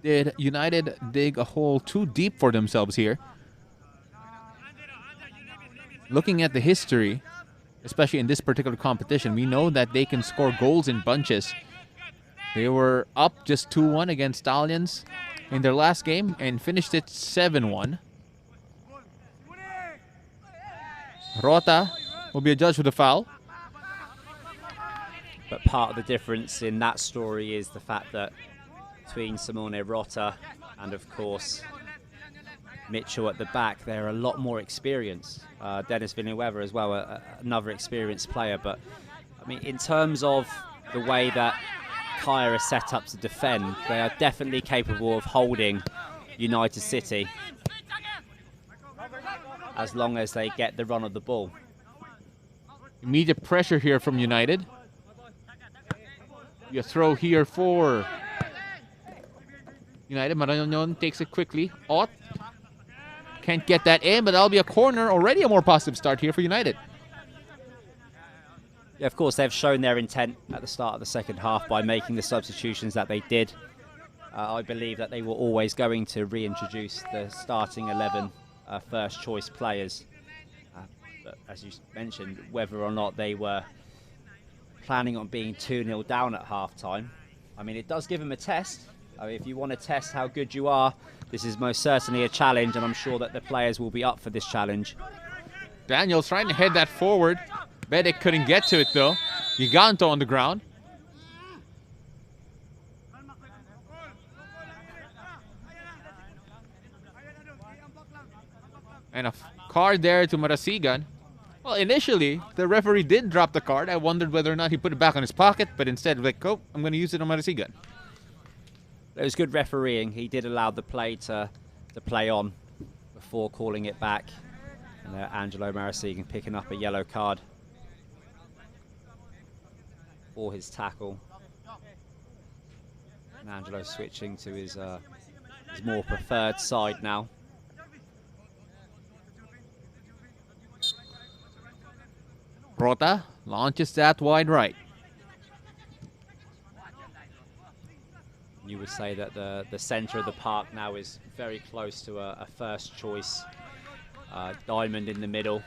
Did United dig a hole too deep for themselves here? Looking at the history, especially in this particular competition, we know that they can score goals in bunches. They were up just 2-1 against Stallions in their last game and finished it 7-1. Rota will be adjudged with a foul. But part of the difference in that story is the fact that between Simone Rota and, of course, Mitchell at the back, they're a lot more experienced. Dennis Villanueva as well, another experienced player. But, I mean, in terms of the way that Kaya is set up to defend, they are definitely capable of holding United City as long as they get the run of the ball. Immediate pressure here from United. You throw here for United. Marañon takes it quickly. Ott can't get that in, but that'll be a corner. Already a more positive start here for United. Yeah, of course, they've shown their intent at the start of the second half by making the substitutions that they did. I believe that they were always going to reintroduce the starting 11 first choice players. But as you mentioned, whether or not they were planning on being 2-0 down at half-time, I mean, it does give them a test. I mean, if you want to test how good you are, this is most certainly a challenge, and I'm sure that the players will be up for this challenge. Daniel's trying to head that forward. Bedic couldn't get to it, though. Giganto on the ground. And a card there to Marasigan. Well, initially, the referee did drop the card. I wondered whether or not he put it back in his pocket, but instead, like, oh, I'm going to use it on Marasigan. It was good refereeing. He did allow the play to play on before calling it back. And Angelo Marasigan picking up a yellow card for his tackle. And Angelo switching to his more preferred side now. Rota launches that wide right. You would say that the center of the park now is very close to a first choice diamond in the middle.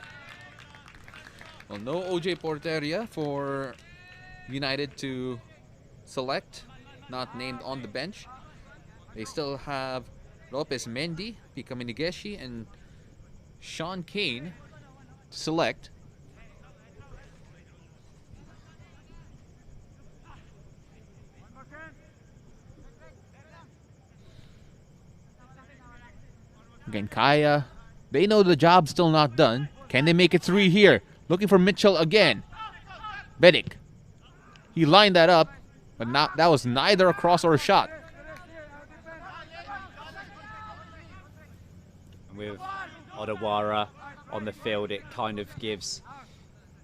Well, no OJ Porteria for United to select, not named on the bench. They still have Lopez Mendy, Pika Minigeshi, and Sean Kane to select. Again, Kaya, they know the job's still not done. Can they make it 3 here? Looking for Mitchell again. Bedic. He lined that up, but that was neither a cross or a shot. With Odawara on the field, it kind of gives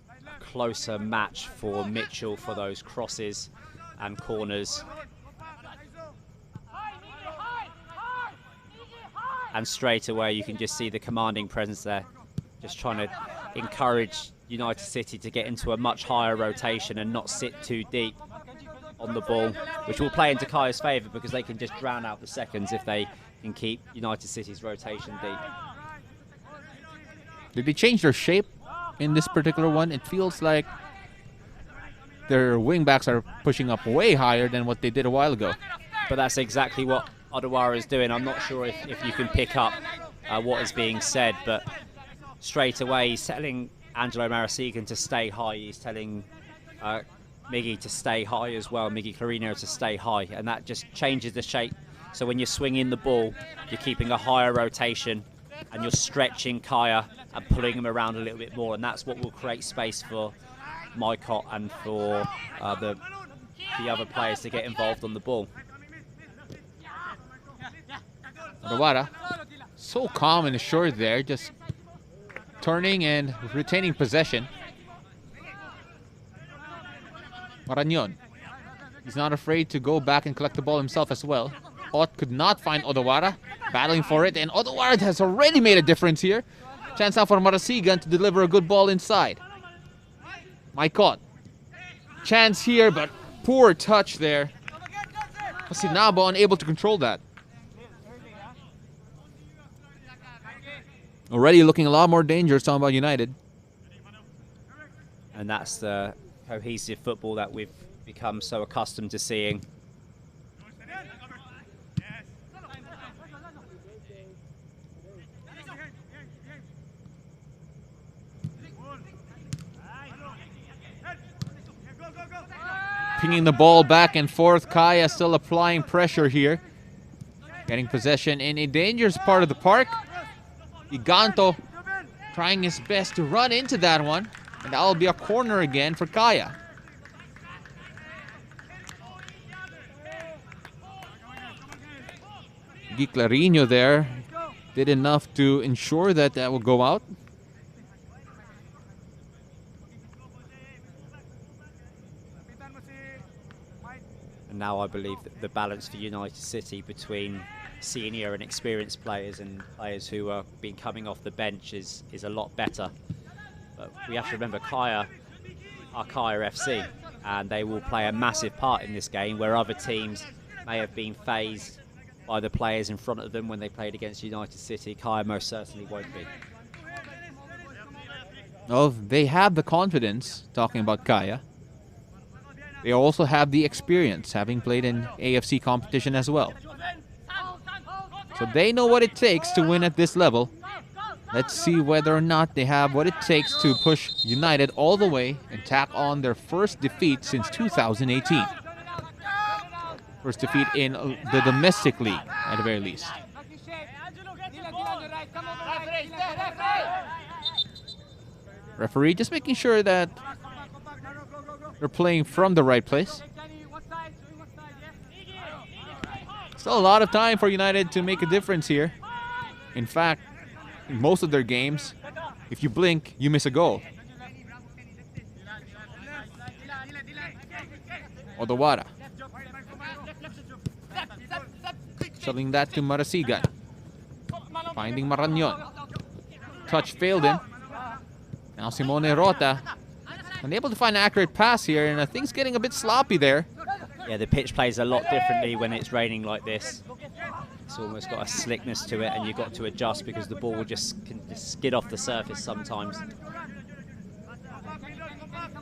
a closer match for Mitchell for those crosses and corners. And straight away, you can just see the commanding presence there, just trying to encourage United City to get into a much higher rotation and not sit too deep on the ball, which will play into Kaya's favour because they can just drown out the seconds if they can keep United City's rotation deep. Did they change their shape in this particular one? It feels like their wingbacks are pushing up way higher than what they did a while ago. But that's exactly what Odawara is doing. I'm not sure if you can pick up what is being said, but straight away he's telling Angelo Marasigan to stay high. He's telling Miggy to stay high as well, Miggy Clarino to stay high, and that just changes the shape. So when you're swinging the ball, you're keeping a higher rotation and you're stretching Kaya and pulling him around a little bit more, and that's what will create space for Maikot and for the other players to get involved on the ball. Odawara, so calm and assured there, just turning and retaining possession. Marañon, he's not afraid to go back and collect the ball himself as well. Ott could not find Odawara, battling for it, and Odawara has already made a difference here. Chance out for Marasigan to deliver a good ball inside. Maikot, chance here, but poor touch there. Pasinabo unable to control that. Already looking a lot more dangerous, talking about United. And that's the cohesive football that we've become so accustomed to seeing. Pinging the ball back and forth. Kaya still applying pressure here. Getting possession in a dangerous part of the park. Iganto trying his best to run into that one. And that will be a corner again for Kaya. Guy Clarino there did enough to ensure that that will go out. And now I believe that the balance for United City between senior and experienced players and players who are been coming off the bench is a lot better. But we have to remember Kaya are Kaya FC, and they will play a massive part in this game, where other teams may have been phased by the players in front of them when they played against United City. Kaya most certainly won't be. Oh, they have the confidence, talking about Kaya. They also have the experience, having played in AFC competition as well. So they know what it takes to win at this level. Let's see whether or not they have what it takes to push United all the way and tack on their first defeat since 2018. First defeat in the domestic league, at the very least. Referee just making sure that they're playing from the right place. Still a lot of time for United to make a difference here. In fact, in most of their games, if you blink, you miss a goal. Odawara. Selling that to Marasigan. Finding Marañon. Touch failed him. Now Simone Rota unable to find an accurate pass here, and things getting a bit sloppy there. Yeah, the pitch plays a lot differently when it's raining like this. It's almost got a slickness to it, and you've got to adjust because the ball can just skid off the surface sometimes.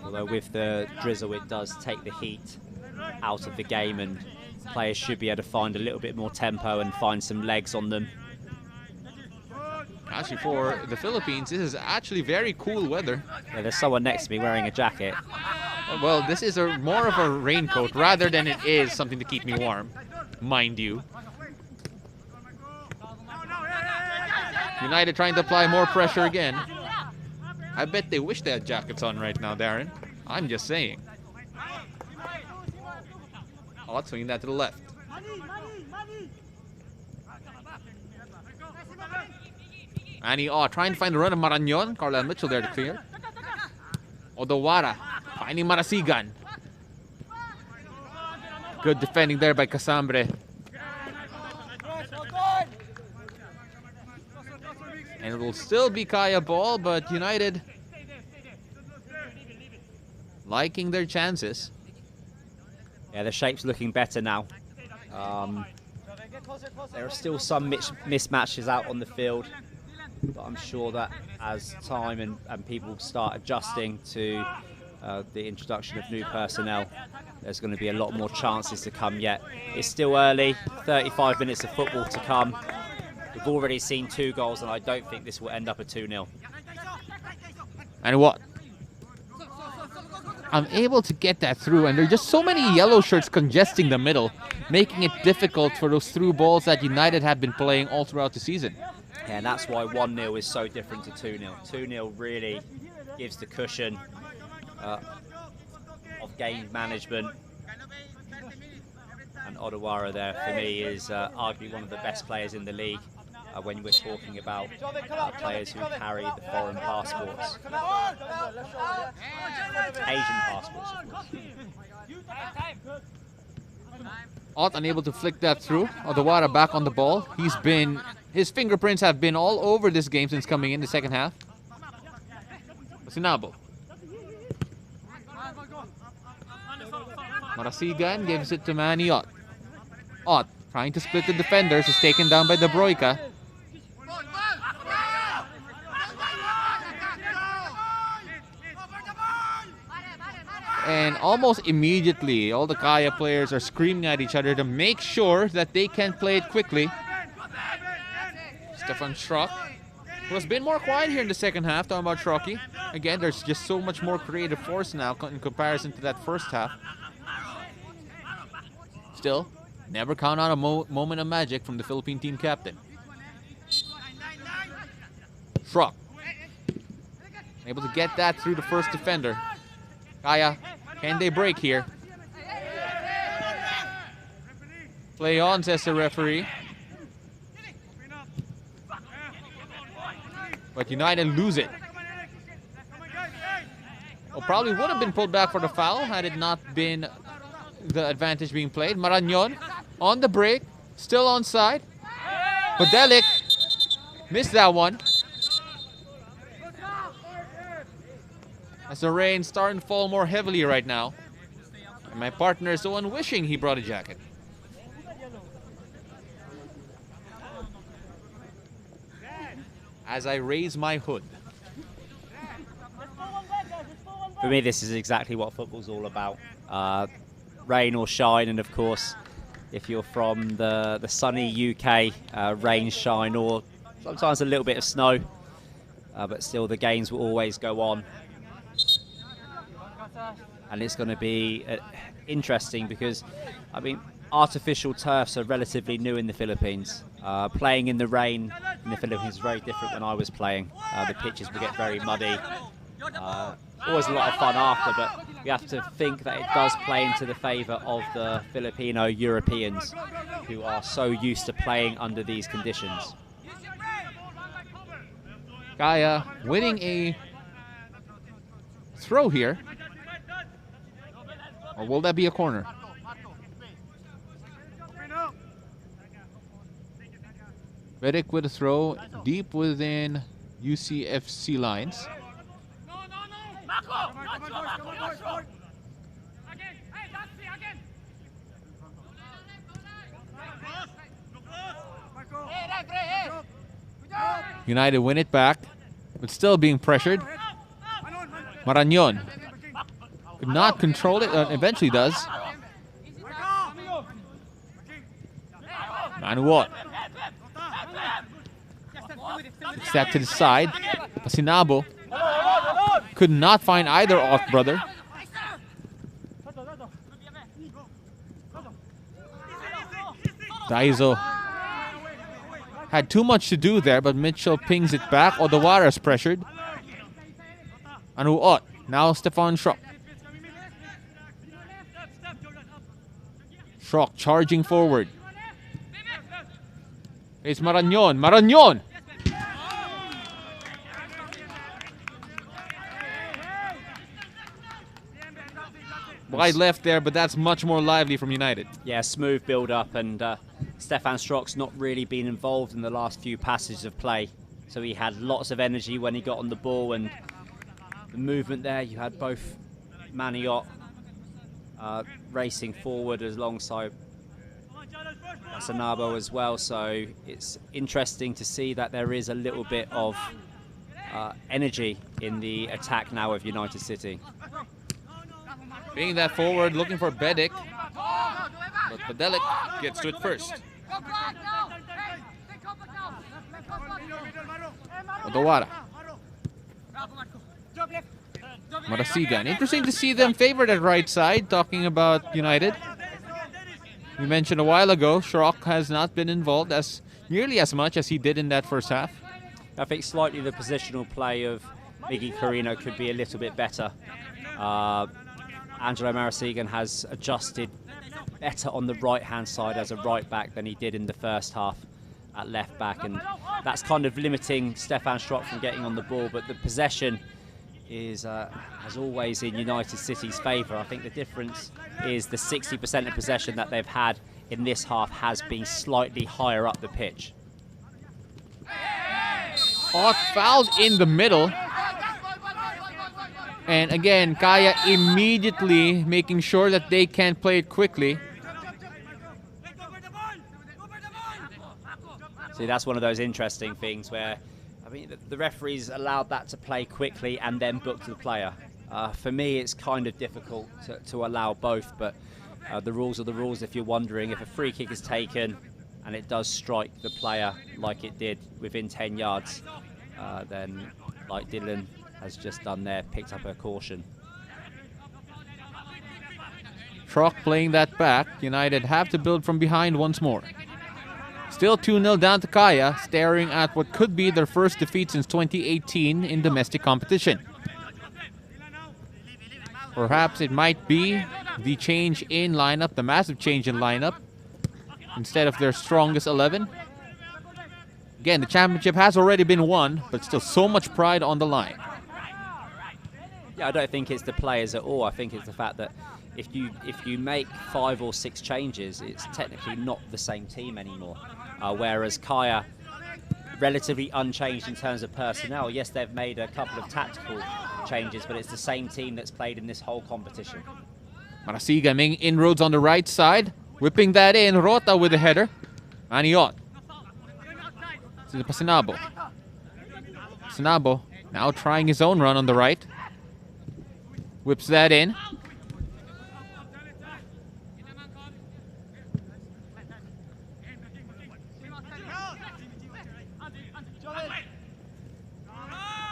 Although with the drizzle, it does take the heat out of the game, and players should be able to find a little bit more tempo and find some legs on them. Actually, for the Philippines, this is actually very cool weather. Yeah, there's someone next to me wearing a jacket. Well, this is more of a raincoat rather than it is something to keep me warm, mind you. United trying to apply more pressure again. I bet they wish they had jackets on right now, Darren. I'm just saying. Oh, swinging that to the left. Annie trying to find the run of Marañon. Carla Mitchell there to clear. Odawara finding Marasigan. Good defending there by Casambre. And it will still be Kaya ball, but United liking their chances. Yeah, the shape's looking better now. There are still some mismatches out on the field, but I'm sure that as time and people start adjusting to the introduction of new personnel, there's going to be a lot more chances to come yet. It's still early, 35 minutes of football to come. We've already seen 2 goals, and I don't think this will end up a 2-0. And what? I'm able to get that through, and there are just so many yellow shirts congesting the middle, making it difficult for those through balls that United have been playing all throughout the season. Yeah, and that's why 1-0 is so different to 2-0. 2-0 really gives the cushion of game management. And Odawara there, for me, is arguably one of the best players in the league when we're talking about players who carry the foreign passports. Asian passports, of course. Ott unable to flick that through. Odawara back on the ball. His fingerprints have been all over this game since coming in the second half. Sinabo. Marasigan gives it to Manny Ott. Ott trying to split the defenders, is taken down by De Broica. And almost immediately, all the Kaya players are screaming at each other to make sure that they can play it quickly. Stefan Schrock, who has been more quiet here in the second half, talking about Schrocky. Again, there's just so much more creative force now in comparison to that first half. Still, never count out a moment of magic from the Philippine team captain. Schrock, able to get that through the first defender. Kaya, can they break here? Play on, says the referee. But United lose it. Well, probably would have been pulled back for the foul had it not been the advantage being played. Marañón on the break, still onside. Badelic missed that one. As the rain starting to fall more heavily right now. And my partner is the one wishing he brought a jacket. As I raise my hood. For me, this is exactly what football's all about. Rain or shine, and of course, if you're from the sunny UK, rain, shine, or sometimes a little bit of snow. But still, the games will always go on. And it's going to be interesting because, I mean, artificial turfs are relatively new in the Philippines. Playing in the rain in the Philippines is very different when I was playing. The pitches will get very muddy. Always a lot of fun after, but we have to think that it does play into the favour of the Filipino Europeans who are so used to playing under these conditions. Kaya winning a throw here. Or will that be a corner? Vedic with a throw deep within UCFC lines. United win it back, but still being pressured. Marañón could not control it, eventually does. Manuot. It's that to the side. Pasinabo could not find either off brother. Daizo had too much to do there, but Mitchell pings it back. Odawara's pressured. Anuot. Now Stefan Schrock. Schrock charging forward. It's Marañón. Marañón! Wide left there, but that's much more lively from United. Yeah, smooth build-up, and Stefan Schrock's not really been involved in the last few passages of play. So he had lots of energy when he got on the ball, and the movement there, you had both Maniot racing forward alongside Sanabo as well. So it's interesting to see that there is a little bit of energy in the attack now of United City. Bringing that forward, looking for Bedic. But Badelic gets to it first. Odawara. Marasigan. Interesting to see them favored at right side, talking about United. We mentioned a while ago, Schrock has not been involved nearly as much as he did in that first half. I think slightly the positional play of Miggy Carino could be a little bit better. Angelo Marasigan has adjusted better on the right-hand side as a right-back than he did in the first half at left-back, and that's kind of limiting Stefan Schrock from getting on the ball, but the possession is, as always, in United City's favour. I think the difference is the 60% of possession that they've had in this half has been slightly higher up the pitch. Ott fouled in the middle. And again, Kaya immediately making sure that they can play it quickly. See, that's one of those interesting things where, I mean, the referees allowed that to play quickly and then booked the player. For me, it's kind of difficult to allow both, but the rules are the rules. If you're wondering, if a free kick is taken and it does strike the player like it did within 10 yards, then like Dylan has just done there, picked up a caution. Schrock playing that back. United have to build from behind once more. Still 2-0 down to Kaya, staring at what could be their first defeat since 2018 in domestic competition. Perhaps it might be the change in lineup, the massive change in lineup, instead of their strongest 11. Again, the championship has already been won, but still so much pride on the line. Yeah, I don't think it's the players at all. I think it's the fact that if you make 5 or 6 changes, it's technically not the same team anymore. Whereas Kaya, relatively unchanged in terms of personnel. Yes, they've made a couple of tactical changes, but it's the same team that's played in this whole competition. Marasigan making inroads on the right side, whipping that in. Rota with the header. Maniot. To the Pasinabo. Pasinabo now trying his own run on the right. Whips that in.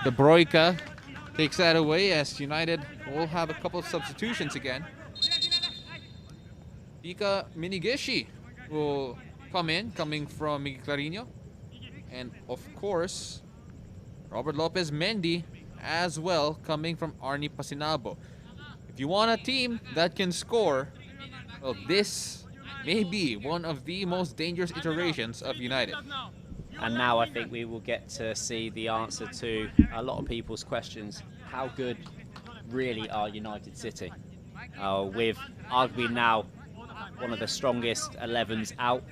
De Broika takes that away as United will have a couple of substitutions again. Ika Minigishi will come in, coming from Miguel Clarino. And of course, Robert Lopez Mendy as well, coming from Arnie Pasinabo. If you want a team that can score, well, this may be one of the most dangerous iterations of United. And now I think we will get to see the answer to a lot of people's questions. How good really are United City? With arguably now one of the strongest 11s out,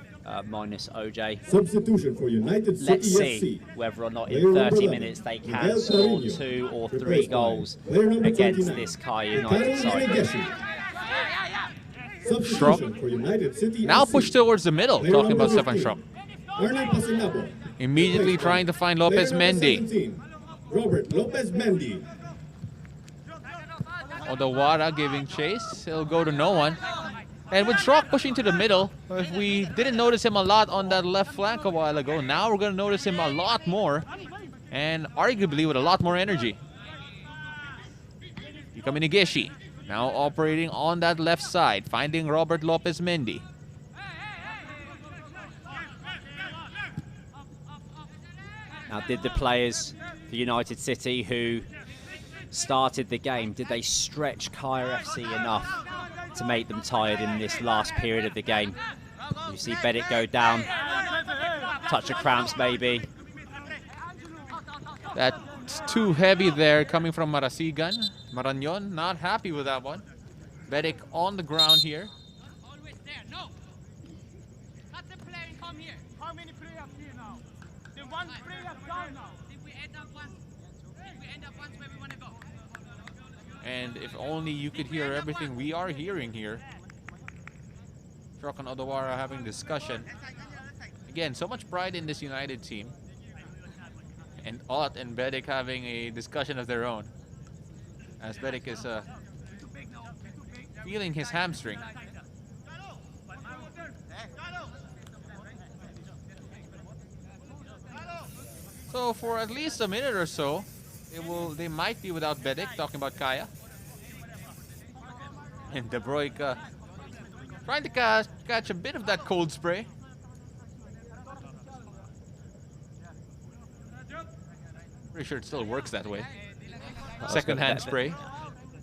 minus OJ. Substitution for United City Let's FC. see whether or not in 30 minutes they can score 2 or 3 goals against this Kaya United side. Substitution for United City Now FC. push towards the middle, Player talking about number Stefan 15, Schrock. Arnie Pasinabo. Immediately Replaced trying by to find Lopez player number Mendy. 17, Robert Lopez Mendy. Odawara giving chase. He'll go to no one. And with Schrock pushing to the middle, if we didn't notice him a lot on that left flank a while ago, now we're going to notice him a lot more. And arguably with a lot more energy. Ika Minigishi now operating on that left side, finding Robert Lopez Mendy. Now, did the players for United City who started the game, did they stretch Kaya FC enough to make them tired in this last period of the game? You see Bedic go down, touch of cramps maybe. That's too heavy there coming from Marasigan. Maranyon not happy with that one. Bedic on the ground here. Always there. No. Cut the player and come here. How many players here now? The one player down now. If we end up once where we want to go. And if only you could hear everything we are hearing here. Schrock and Odawara having discussion. Again, so much pride in this United team. And Ott and Bedic having a discussion of their own. As Bedic is feeling his hamstring. So for at least a minute or so, they might be without Bedic, talking about Kaya. And De Broika trying to catch a bit of that cold spray. Pretty sure it still works that way. Second-hand spray. To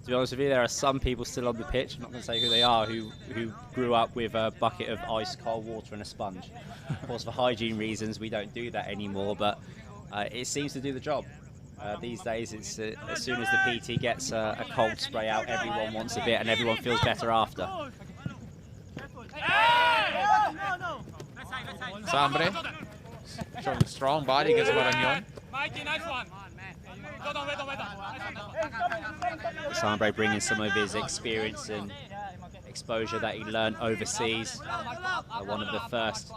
be honest with you, there are some people still on the pitch, I'm not going to say who they are, who grew up with a bucket of ice cold water and a sponge. Of course, for hygiene reasons, we don't do that anymore, but it seems to do the job. These days, it's as soon as the PT gets a cold spray out, everyone wants a bit and everyone feels better after. Sambre showing a strong body against Maranyon. Mikey, nice one. Sambre bringing some of his experience and exposure that he learned overseas. One of the first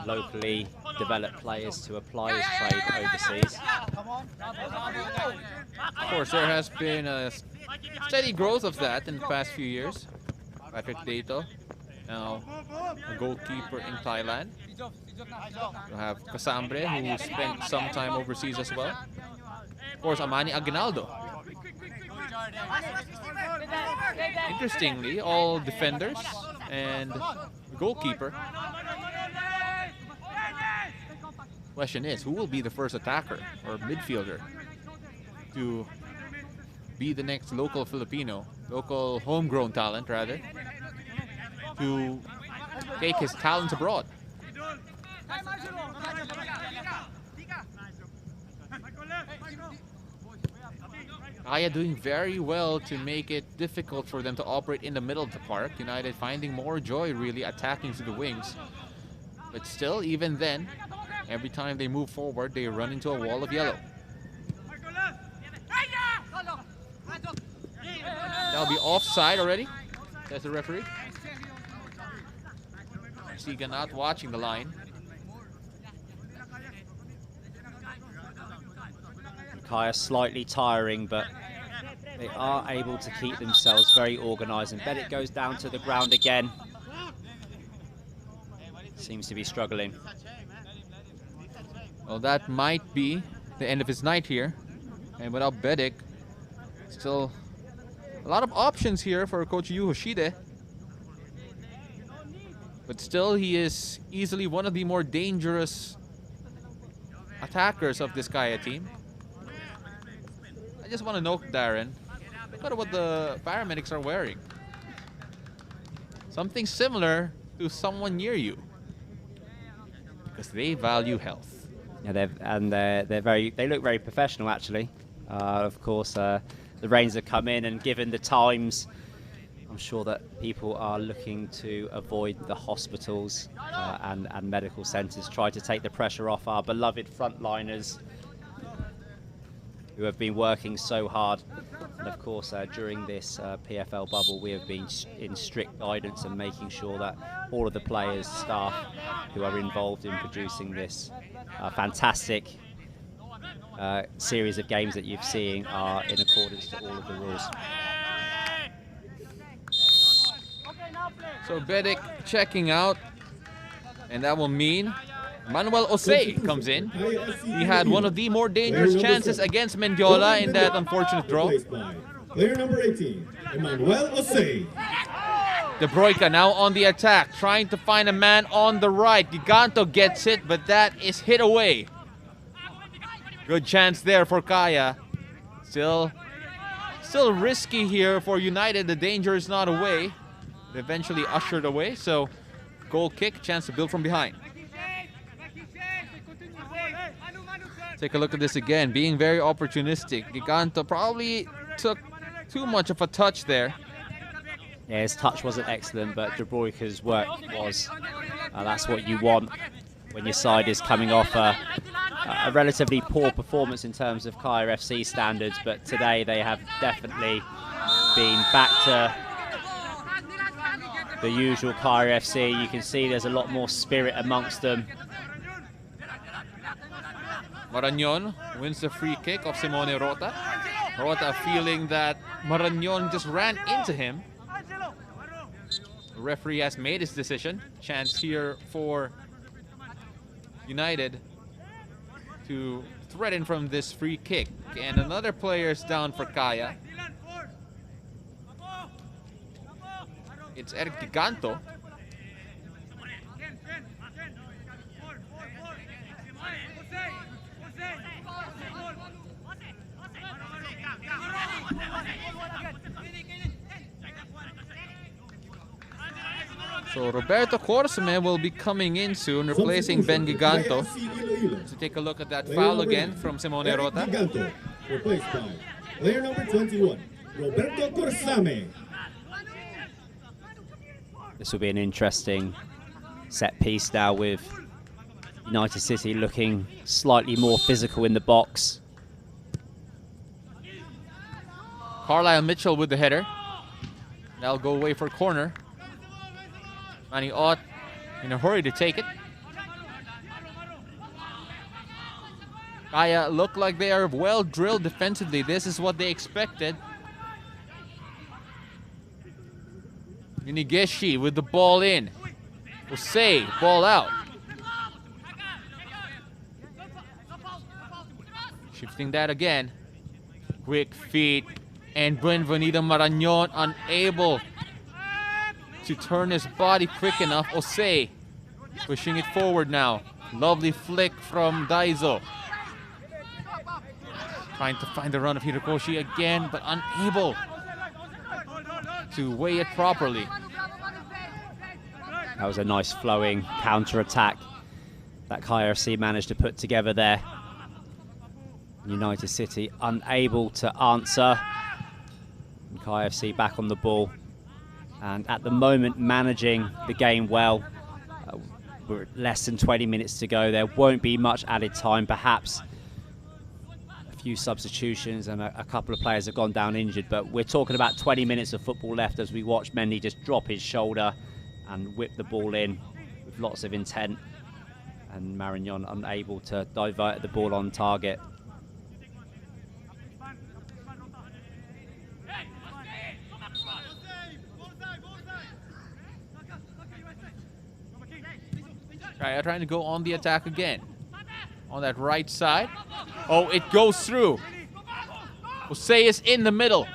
locally develop players to apply his trade overseas. Of course, there has been a steady growth of that in the past few years. Patrick Dato, now a goalkeeper in Thailand. You have Casambre, who spent some time overseas as well. Of course, Amani Aguinaldo. Interestingly, all defenders and goalkeeper. Question is, who will be the first attacker or midfielder to be the next local Filipino, local homegrown talent rather, to take his talents abroad? Kaya doing very well to make it difficult for them to operate in the middle of the park. United finding more joy really attacking through the wings. But still, even then, every time they move forward, they run into a wall of yellow. That'll be offside already. That's the referee. Siga not watching the line. Kaya slightly tiring, but they are able to keep themselves very organised. And Bennett goes down to the ground again. Seems to be struggling. Well, that might be the end of his night here. And without Bedic, still a lot of options here for Coach Yu Hoshide. But still, he is easily one of the more dangerous attackers of this Kaya team. I just want to note, Darren, look at what the paramedics are wearing. Something similar to someone near you. Because they value health. Yeah, they look very professional actually. Of course, the rains have come in, and given the times, I'm sure that people are looking to avoid the hospitals and medical centres, try to take the pressure off our beloved frontliners who have been working so hard. And of course, during this PFL bubble, we have been in strict guidance and making sure that all of the players, staff who are involved in producing this fantastic series of games that you've seen are in accordance to all of the rules. So Bedic checking out, and that will mean Manuel Osei comes in. He had one of the more dangerous chances against Mendiola in that unfortunate draw. Player number 18, Manuel Osei. De Broica now on the attack, trying to find a man on the right. Giganto gets it, but that is hit away. Good chance there for Kaya. Still risky here for United. The danger is not away. Eventually ushered away, so goal kick, chance to build from behind. Take a look at this again, being very opportunistic. Giganto probably took too much of a touch there. Yeah, his touch wasn't excellent, but De Broica's work was. That's what you want when your side is coming off a relatively poor performance in terms of Kaya FC standards, but today they have definitely been back to the usual Kaya FC. You can see there's a lot more spirit amongst them. Marañon wins the free kick of Simone Rota. Rota feeling that Marañon just ran into him. The referee has made his decision. Chance here for United to threaten from this free kick. And another player is down for Kaya. It's Eric Giganto. So Roberto Corsame will be coming in soon, replacing Ben Giganto. So take a look at that foul again from Simone Rota. Giganto, replaced by player number 21, Roberto Corsame. This will be an interesting set piece now, with United City looking slightly more physical in the box. Carlisle Mitchell with the header. That'll go away for corner. Manny Ott in a hurry to take it. Kaya look like they are well drilled defensively. This is what they expected. Unigeshi with the ball in. Jose, ball out. Shifting that again. Quick feet. And Buenvenido Marañon unable to turn his body quick enough. Jose pushing it forward now. Lovely flick from Daizo. Trying to find the run of Hirokoshi again, but unable to weigh it properly. That was a nice flowing counter-attack that Kaya FC managed to put together there. United City unable to answer. And Kaya FC back on the ball. And at the moment managing the game well. We're at less than 20 minutes to go. There won't be much added time, perhaps. A few substitutions and a couple of players have gone down injured, but we're talking about 20 minutes of football left as we watch Mendy just drop his shoulder and whip the ball in with lots of intent, and Marañon unable to divert the ball on target. Kaya trying to go on the attack again. On that right side. Oh, it goes through. Jose is in the middle.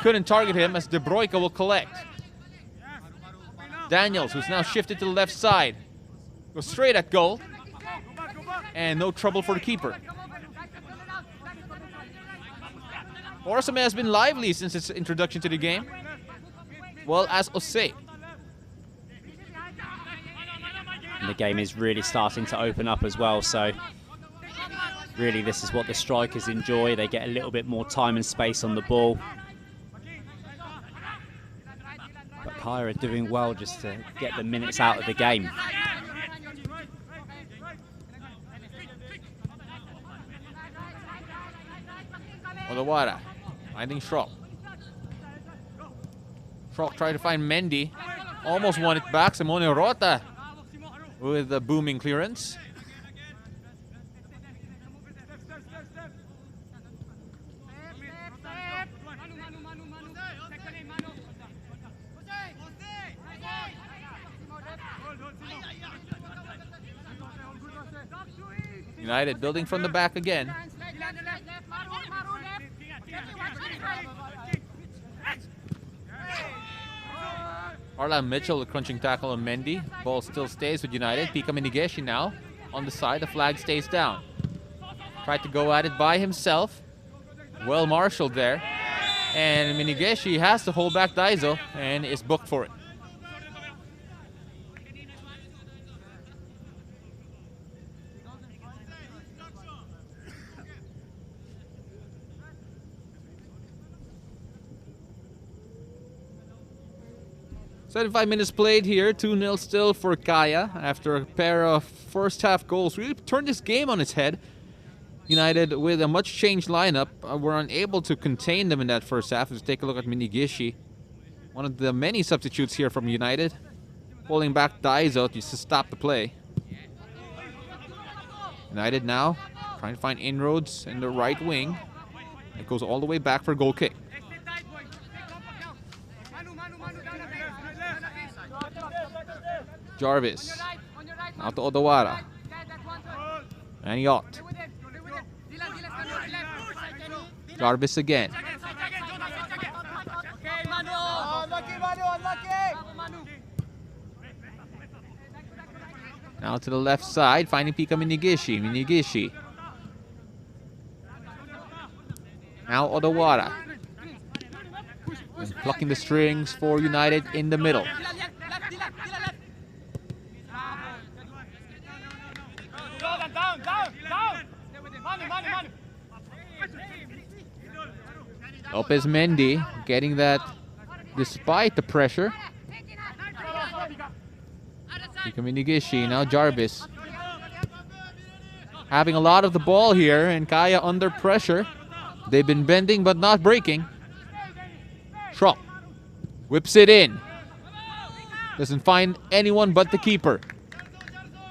Couldn't target him as De Bruyke will collect. Daniels, who's now shifted to the left side. Goes straight at goal. And no trouble for the keeper. Orsame has been lively since its introduction to the game. Well as Jose. And the game is really starting to open up as well, so really this is what the strikers enjoy. They get a little bit more time and space on the ball. But Kaya are doing well just to get the minutes out of the game. Odawara finding Schrock. Schrock tried to find Mendy. Almost won it back. Simone Rota with a booming clearance. United building from the back again. Arlan Mitchell, a crunching tackle on Mendy. Ball still stays with United. Pika Minigeshi now on the side. The flag stays down. Tried to go at it by himself. Well marshaled there. And Minigeshi has to hold back Daizo and is booked for it. "75 minutes played here, 2-0 still for Kaya after a pair of first half goals. Really turned this game on its head. United with a much changed lineup were unable to contain them in that first half. Let's take a look at Minigishi. One of the many substitutes here from United. Pulling back Daizo just to stop the play. United now trying to find inroads in the right wing. It goes all the way back for a goal kick. Jarvis. Now to Odawara. And Yacht. Jarvis again. Now to the left side, finding Pika Minigishi. Minigishi. Now Odawara. And plucking the strings for United in the middle. Lopez Mendy getting that despite the pressure. Minigishi, now Jarvis. Having a lot of the ball here and Kaya under pressure. They've been bending but not breaking. Schrock whips it in. Doesn't find anyone but the keeper.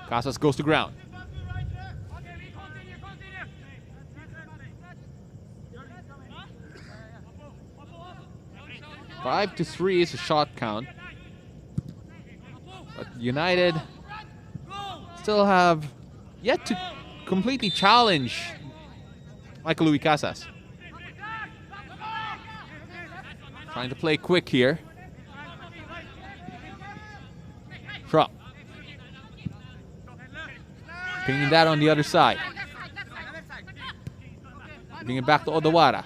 Casas goes to ground. 5-3 is a shot count. But United still have yet to completely challenge Michael Louis Casas. Trying to play quick here. Schrock. Pinging that on the other side. Bring it back to Odawara.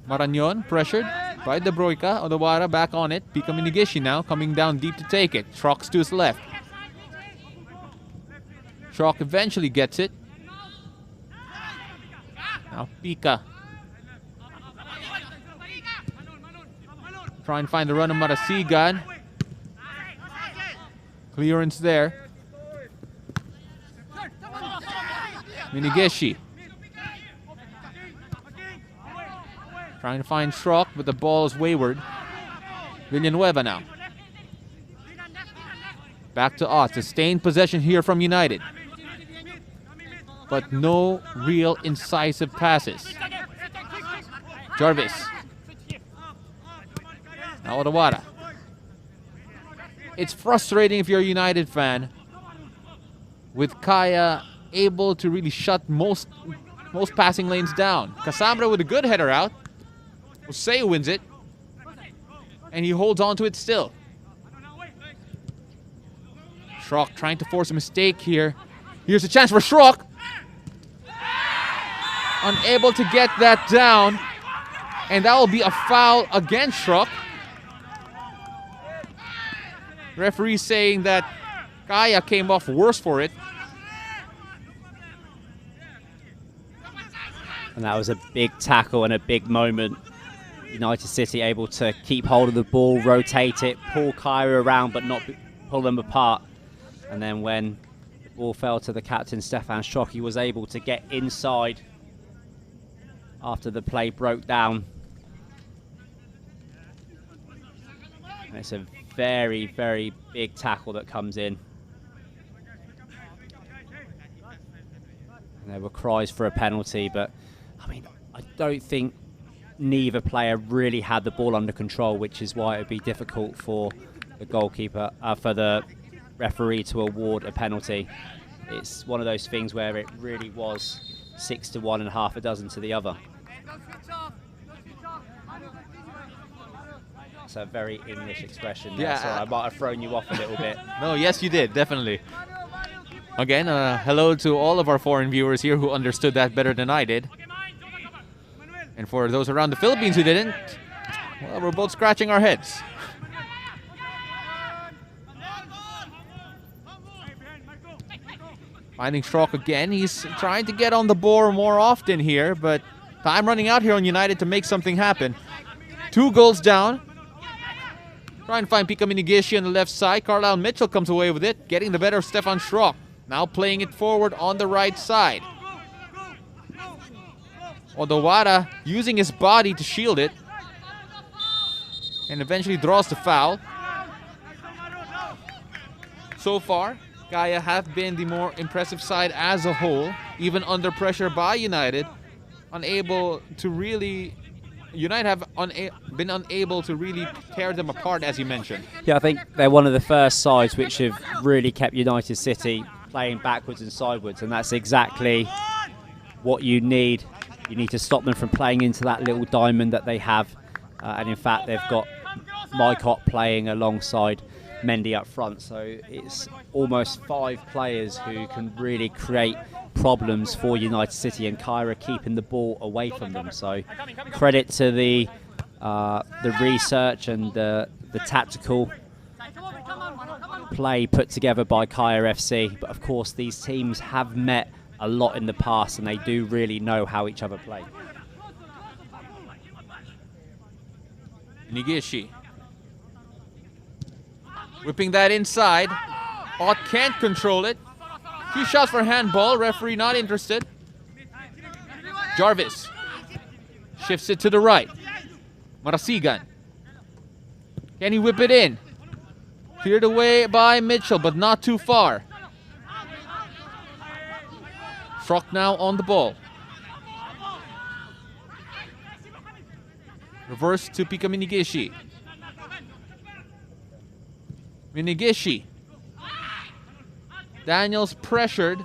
Marañón pressured by De Broica. Odawara back on it. Pika Minigishi now coming down deep to take it. Schrock's to his left. Schrock eventually gets it. Now Pika. Try and find the run of Marasigan. Clearance there. Minigishi. Trying to find Schrock, but the ball is wayward. Villanueva now. Back to Ott. Sustained possession here from United. But no real incisive passes. Jarvis. Now Odawara. It's frustrating if you're a United fan with Kaya able to really shut most passing lanes down. Cassambra with a good header out. Jose wins it. And he holds on to it still. Schrock trying to force a mistake here. Here's a chance for Schrock. Unable to get that down. And that will be a foul against Schrock. Referee saying that Kaya came off worse for it. And that was a big tackle and a big moment. United City able to keep hold of the ball, rotate it, pull Kaya around but not pull them apart. And then when the ball fell to the captain, Stefan Schrock, he was able to get inside after the play broke down. And it's a very, very big tackle that comes in. And there were cries for a penalty, but I mean, I don't think neither player really had the ball under control, which is why it would be difficult for the goalkeeper, for the referee to award a penalty. It's one of those things where it really was 6-1 and half a dozen to the other. It's a very English expression there, Yeah, so I might have thrown you off a little bit. No, yes you did, definitely. Again, hello to all of our foreign viewers here who understood that better than I did. And for those around the Philippines who didn't, well, we're both scratching our heads. Finding Schrock again. He's trying to get on the ball more often here, but time running out here on United to make something happen. 2 goals down. Trying to find Pika Minigishi on the left side. Carlisle Mitchell comes away with it, getting the better of Stefan Schrock. Now playing it forward on the right side. Odawara using his body to shield it. And eventually draws the foul. So far, Kaya have been the more impressive side as a whole, even under pressure by United. Unable to really... United have been unable to really tear them apart, as you mentioned. Yeah, I think they're one of the first sides which have really kept United City playing backwards and sideways, and that's exactly what you need. You need to stop them from playing into that little diamond that they have. And in fact, they've got Mycott playing alongside Mendy up front. So it's almost 5 players who can really create problems for United City, and Kaya keeping the ball away from them. So credit to the research and the tactical play put together by Kaya FC. But of course, these teams have met a lot in the past, and they do really know how each other play. Nigishi. Whipping that inside. Ott can't control it. Few shots for handball. Referee not interested. Jarvis. Shifts it to the right. Marasigan. Can he whip it in? Cleared away by Mitchell, but not too far. Schrock now on the ball. Reverse to Pika Minigishi. Minigishi. Daniels pressured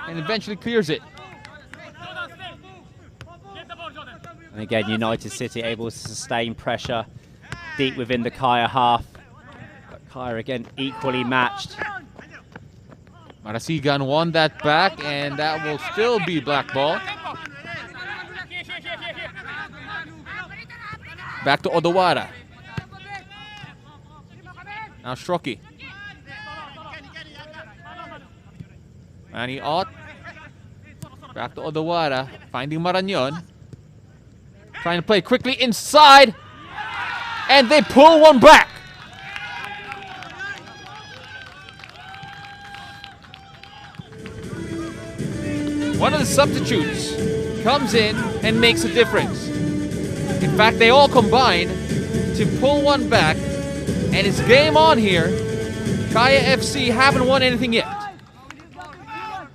and eventually clears it. And again, United City able to sustain pressure deep within the Kaya half. But Kaya again equally matched. Marasigan won that back, and that will still be black ball. Back to Odawara. Now Shroki. Manny Ott. Back to Odawara. Finding Marañon. Trying to play quickly inside. And they pull one back. One of the substitutes comes in and makes a difference. In fact, they all combine to pull one back, and it's game on here. Kaya FC haven't won anything yet.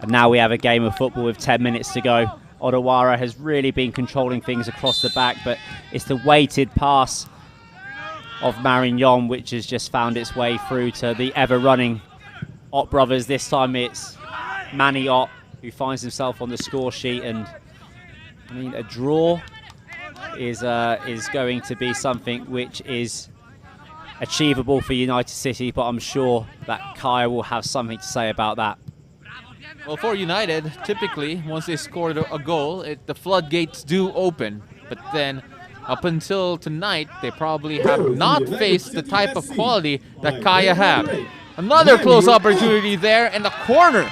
And now we have a game of football with 10 minutes to go. Odawara has really been controlling things across the back, but it's the weighted pass of Marignon which has just found its way through to the ever-running Ott brothers. This time it's Manny Ott who finds himself on the score sheet, and I mean, a draw is going to be something which is achievable for United City, but I'm sure that Kaya will have something to say about that. Well, for United, typically, once they scored a goal, the floodgates do open. But then, up until tonight, they probably have not faced the type of quality that Kaya have. Another close opportunity there, and the corner.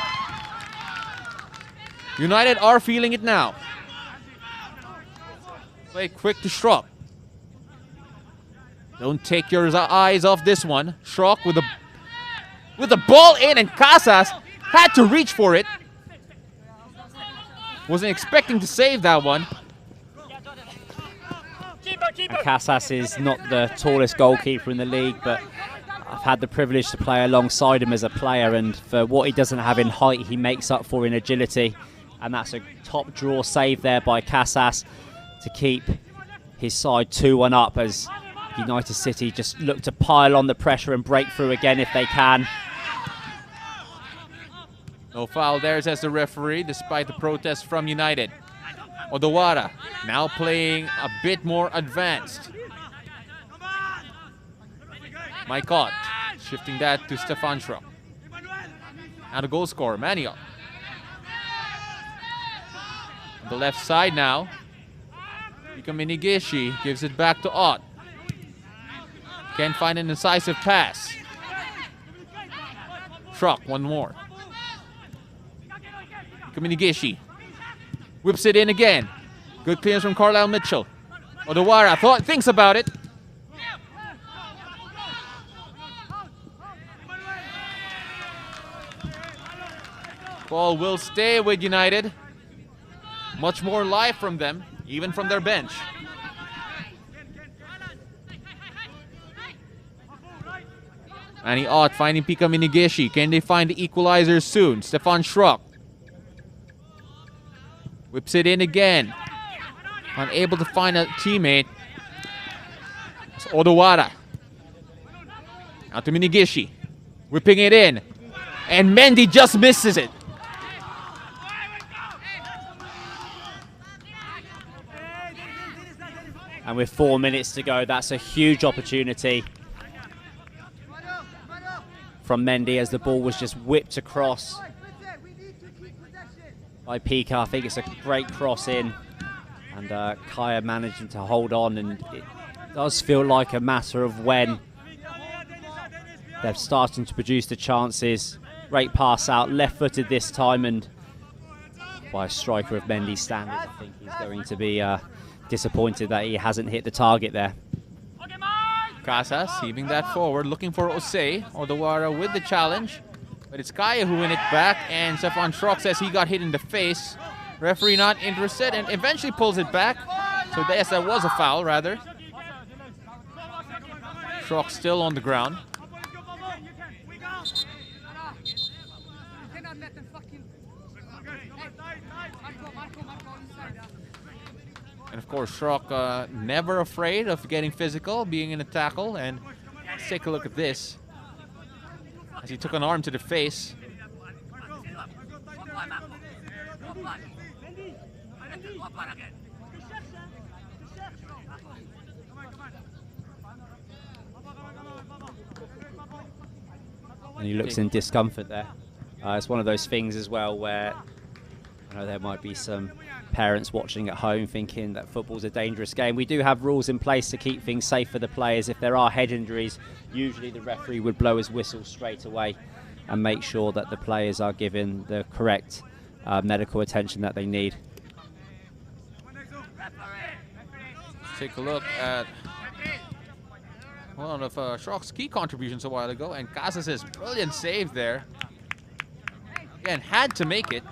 United are feeling it now. Play quick to Schrock. Don't take your eyes off this one. Schrock with the ball in, and Casas had to reach for it. Wasn't expecting to save that one. And Casas is not the tallest goalkeeper in the league, but I've had the privilege to play alongside him as a player, and for what he doesn't have in height, he makes up for in agility. And that's a top draw save there by Casas to keep his side 2-1 up, as United City just look to pile on the pressure and break through again if they can. No foul there, says the referee, despite the protest from United. Odawara now playing a bit more advanced. Mike Ott shifting that to Stefan Schrock. Now the goal scorer, Manio. On the left side now. Ika Minigishi gives it back to Ott. Can't find an incisive pass. Schrock, one more. Ika Minigishi whips it in again. Good clearance from Carlisle Mitchell. Odawara thinks about it. Ball will stay with United. Much more life from them, even from their bench. Manny Ott finding Pika Minigishi. Can they find the equalizer soon? Stefan Schrock whips it in again. Unable to find a teammate. It's Odawara. Out to Minigishi. Whipping it in. And Mendy just misses it. And with 4 minutes to go, that's a huge opportunity from Mendy as the ball was just whipped across by Pika. I think it's a great cross in, and Kaya managing to hold on, and it does feel like a matter of when they're starting to produce the chances. Great pass out, left-footed this time, and by a striker of Mendy's standard, I think he's going to be disappointed that he hasn't hit the target there. Casas heaving that forward, looking for Osei. Odawara with the challenge, but it's Kaya who win it back, and Stefan Schrock says he got hit in the face. Referee not interested, and eventually pulls it back. So yes, that was a foul, rather. Schrock still on the ground. And of course, Schrock never afraid of getting physical, being in a tackle. And let's take a look at this. As he took an arm to the face. And he looks in discomfort there. It's one of those things as well where I know there might be some parents watching at home thinking that football's a dangerous game. We do have rules in place to keep things safe for the players. If there are head injuries, usually the referee would blow his whistle straight away and make sure that the players are given the correct medical attention that they need. Let's take a look at one of Schrock's key contributions a while ago, and Casas' brilliant save there. Again, had to make it.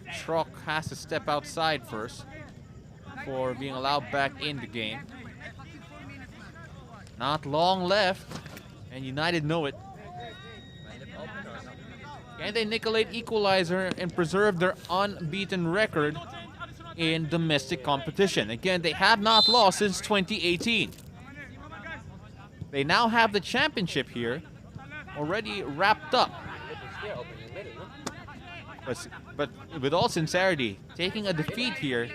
Schrock has to step outside first for being allowed back in the game. Not long left, and United know it. Can they Nicolate equalizer and preserve their unbeaten record in domestic competition? Again, they have not lost since 2018. They now have the championship here already wrapped up. But with all sincerity, taking a defeat here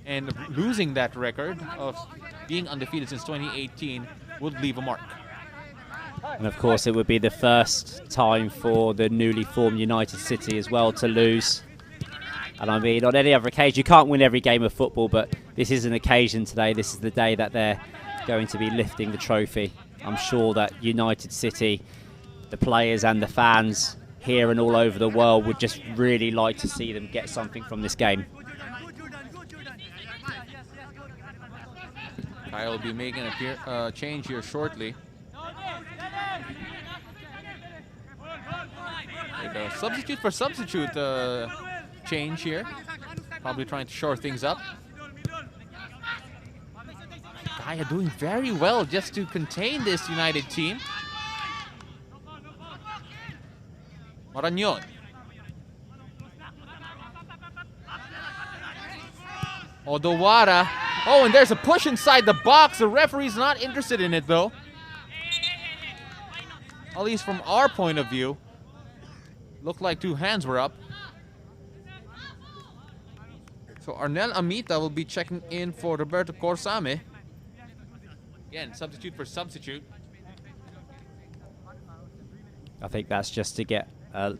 and losing that record of being undefeated since 2018 would leave a mark. And of course, it would be the first time for the newly formed United City as well to lose. And I mean, on any other occasion, you can't win every game of football, but this is an occasion today. This is the day that they're going to be lifting the trophy. I'm sure that United City, the players and the fans here and all over the world would just really like to see them get something from this game. Kyle will be making a change here shortly. Like a substitute for substitute change here. Probably trying to shore things up. Kaya doing very well just to contain this United team. Marañón. Odawara. Oh, and there's a push inside the box. The referee's not interested in it, though. At least from our point of view. Looked like two hands were up. So Arnel Amita will be checking in for Roberto Corsame. Again, substitute for substitute. I think that's just to get a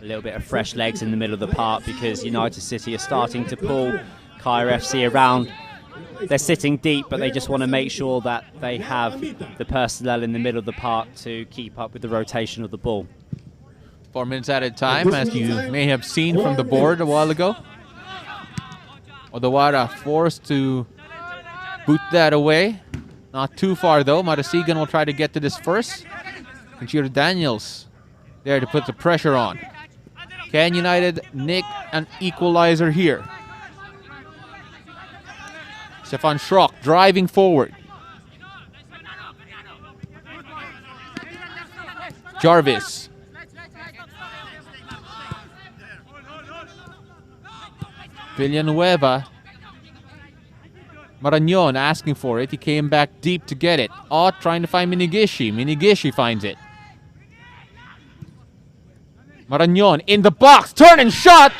little bit of fresh legs in the middle of the park, because United City are starting to pull Kaya FC around. They're sitting deep, but they just want to make sure that they have the personnel in the middle of the park to keep up with the rotation of the ball. 4 minutes added time, as you may have seen from the board a while ago. Odawara forced to boot that away. Not too far, though. Marasigan will try to get to this first. Conchiro Daniels there to put the pressure on. Can United nick an equalizer here? Stefan Schrock driving forward. Jarvis. Villanueva. Marañón asking for it. He came back deep to get it. Ott trying to find Minigishi. Minigishi finds it. Marañón in the box. Turn and shot.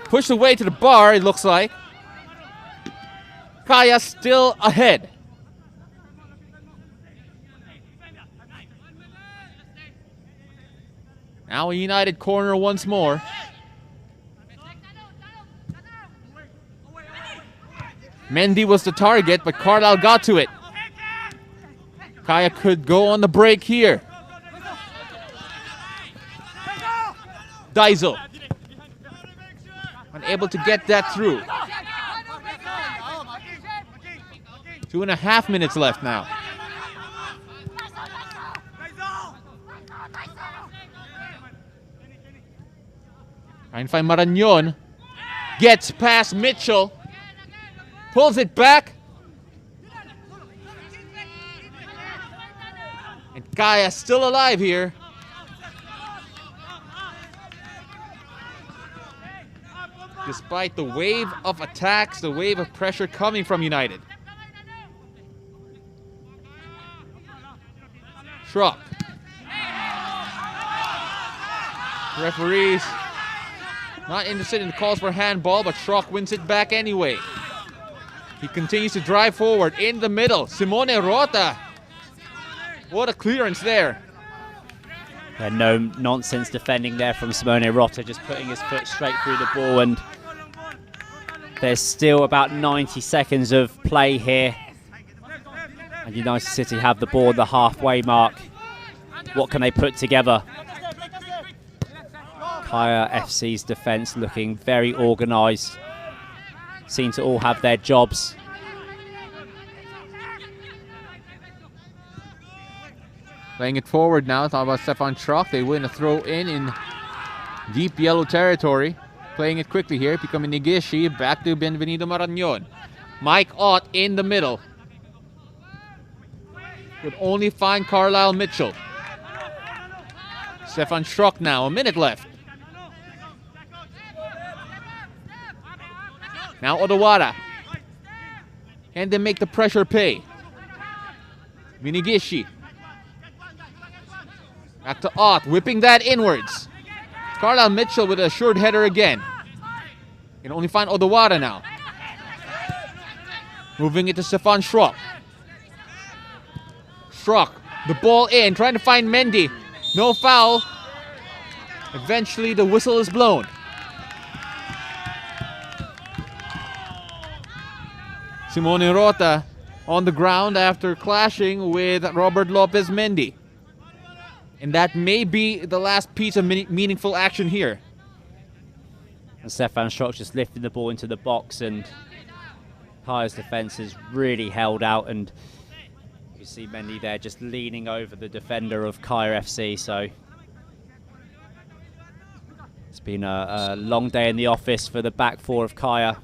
Pushed away to the bar, it looks like. Kaya still ahead. Now a United corner once more. Mendy was the target, but Carlisle got to it. Kaya could go on the break here. Daiso. Unable to get that through. 2.5 minutes left now. Trying to find Marañón. Gets past Mitchell. Pulls it back. And Kaya still alive here. despite the wave of attacks, the wave of pressure coming from United. Schrock. Referees not interested in the calls for handball, but Schrock wins it back anyway. He continues to drive forward in the middle. Simone Rota. What a clearance there. Yeah, no nonsense defending there from Simone Rota, just putting his foot straight through the ball, and there's still about 90 seconds of play here. And United City have the ball at the halfway mark. What can they put together? Kaya FC's defence looking very organised. Seem to all have their jobs. Playing it forward now. Talk about Stefan Schrock. They win a throw in deep yellow territory. Playing it quickly here. Becoming Nigishi. Back to Benvenido Marañón. Mike Ott in the middle. Could only find Carlisle Mitchell. Stefan Schrock now. A minute left. Now Odawara. Can they make the pressure pay? Minigishi. Back to Ott, whipping that inwards. Carlisle Mitchell with a short header again. Can only find Odawara now. Moving it to Stefan Schrock. Schrock, the ball in, trying to find Mendy. No foul. Eventually the whistle is blown. Simone Rota on the ground after clashing with Robert Lopez Mendy. And that may be the last piece of meaningful action here. And Stefan Schrock just lifting the ball into the box, and Kaya's defence has really held out, and you see Mendy there just leaning over the defender of Kaya FC. So it's been a long day in the office for the back four of Kaya.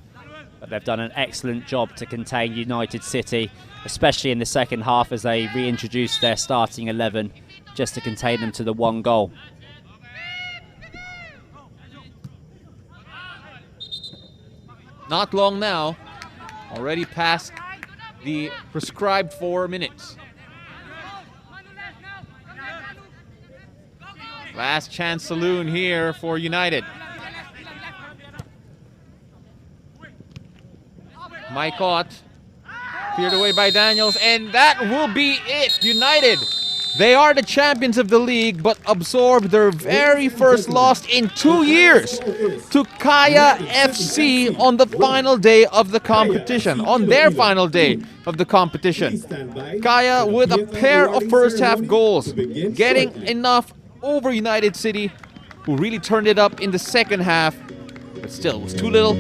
But they've done an excellent job to contain United City, especially in the second half as they reintroduced their starting 11 just to contain them to the one goal. Not long now, already past the prescribed 4 minutes. Last chance saloon here for United. Mike Ott, cleared away by Daniels, and that will be it. United, they are the champions of the league, but absorbed their very first loss in 2 years to Kaya FC on the final day of the competition, on their final day of the competition. Kaya with a pair of first half goals, getting enough over United City, who really turned it up in the second half, but still, it was too little,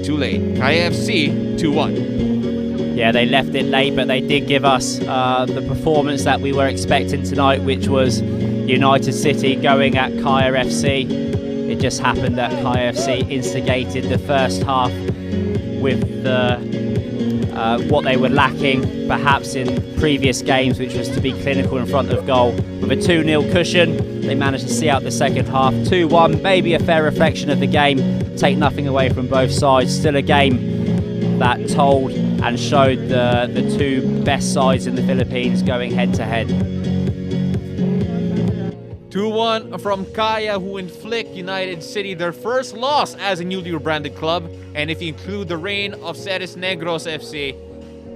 too late. Kaya FC 2-1. Yeah, they left it late, but they did give us the performance that we were expecting tonight, which was United City going at Kaya FC. It just happened that Kaya FC instigated the first half with what they were lacking, perhaps in previous games, which was to be clinical in front of goal. With a 2-0 cushion, they managed to see out the second half. 2-1, maybe a fair reflection of the game. Take nothing away from both sides. Still a game that told and showed the two best sides in the Philippines going head-to-head. 2-1 from Kaya, who inflict United City their first loss as a newly rebranded club. And if you include the reign of Ceres Negros FC,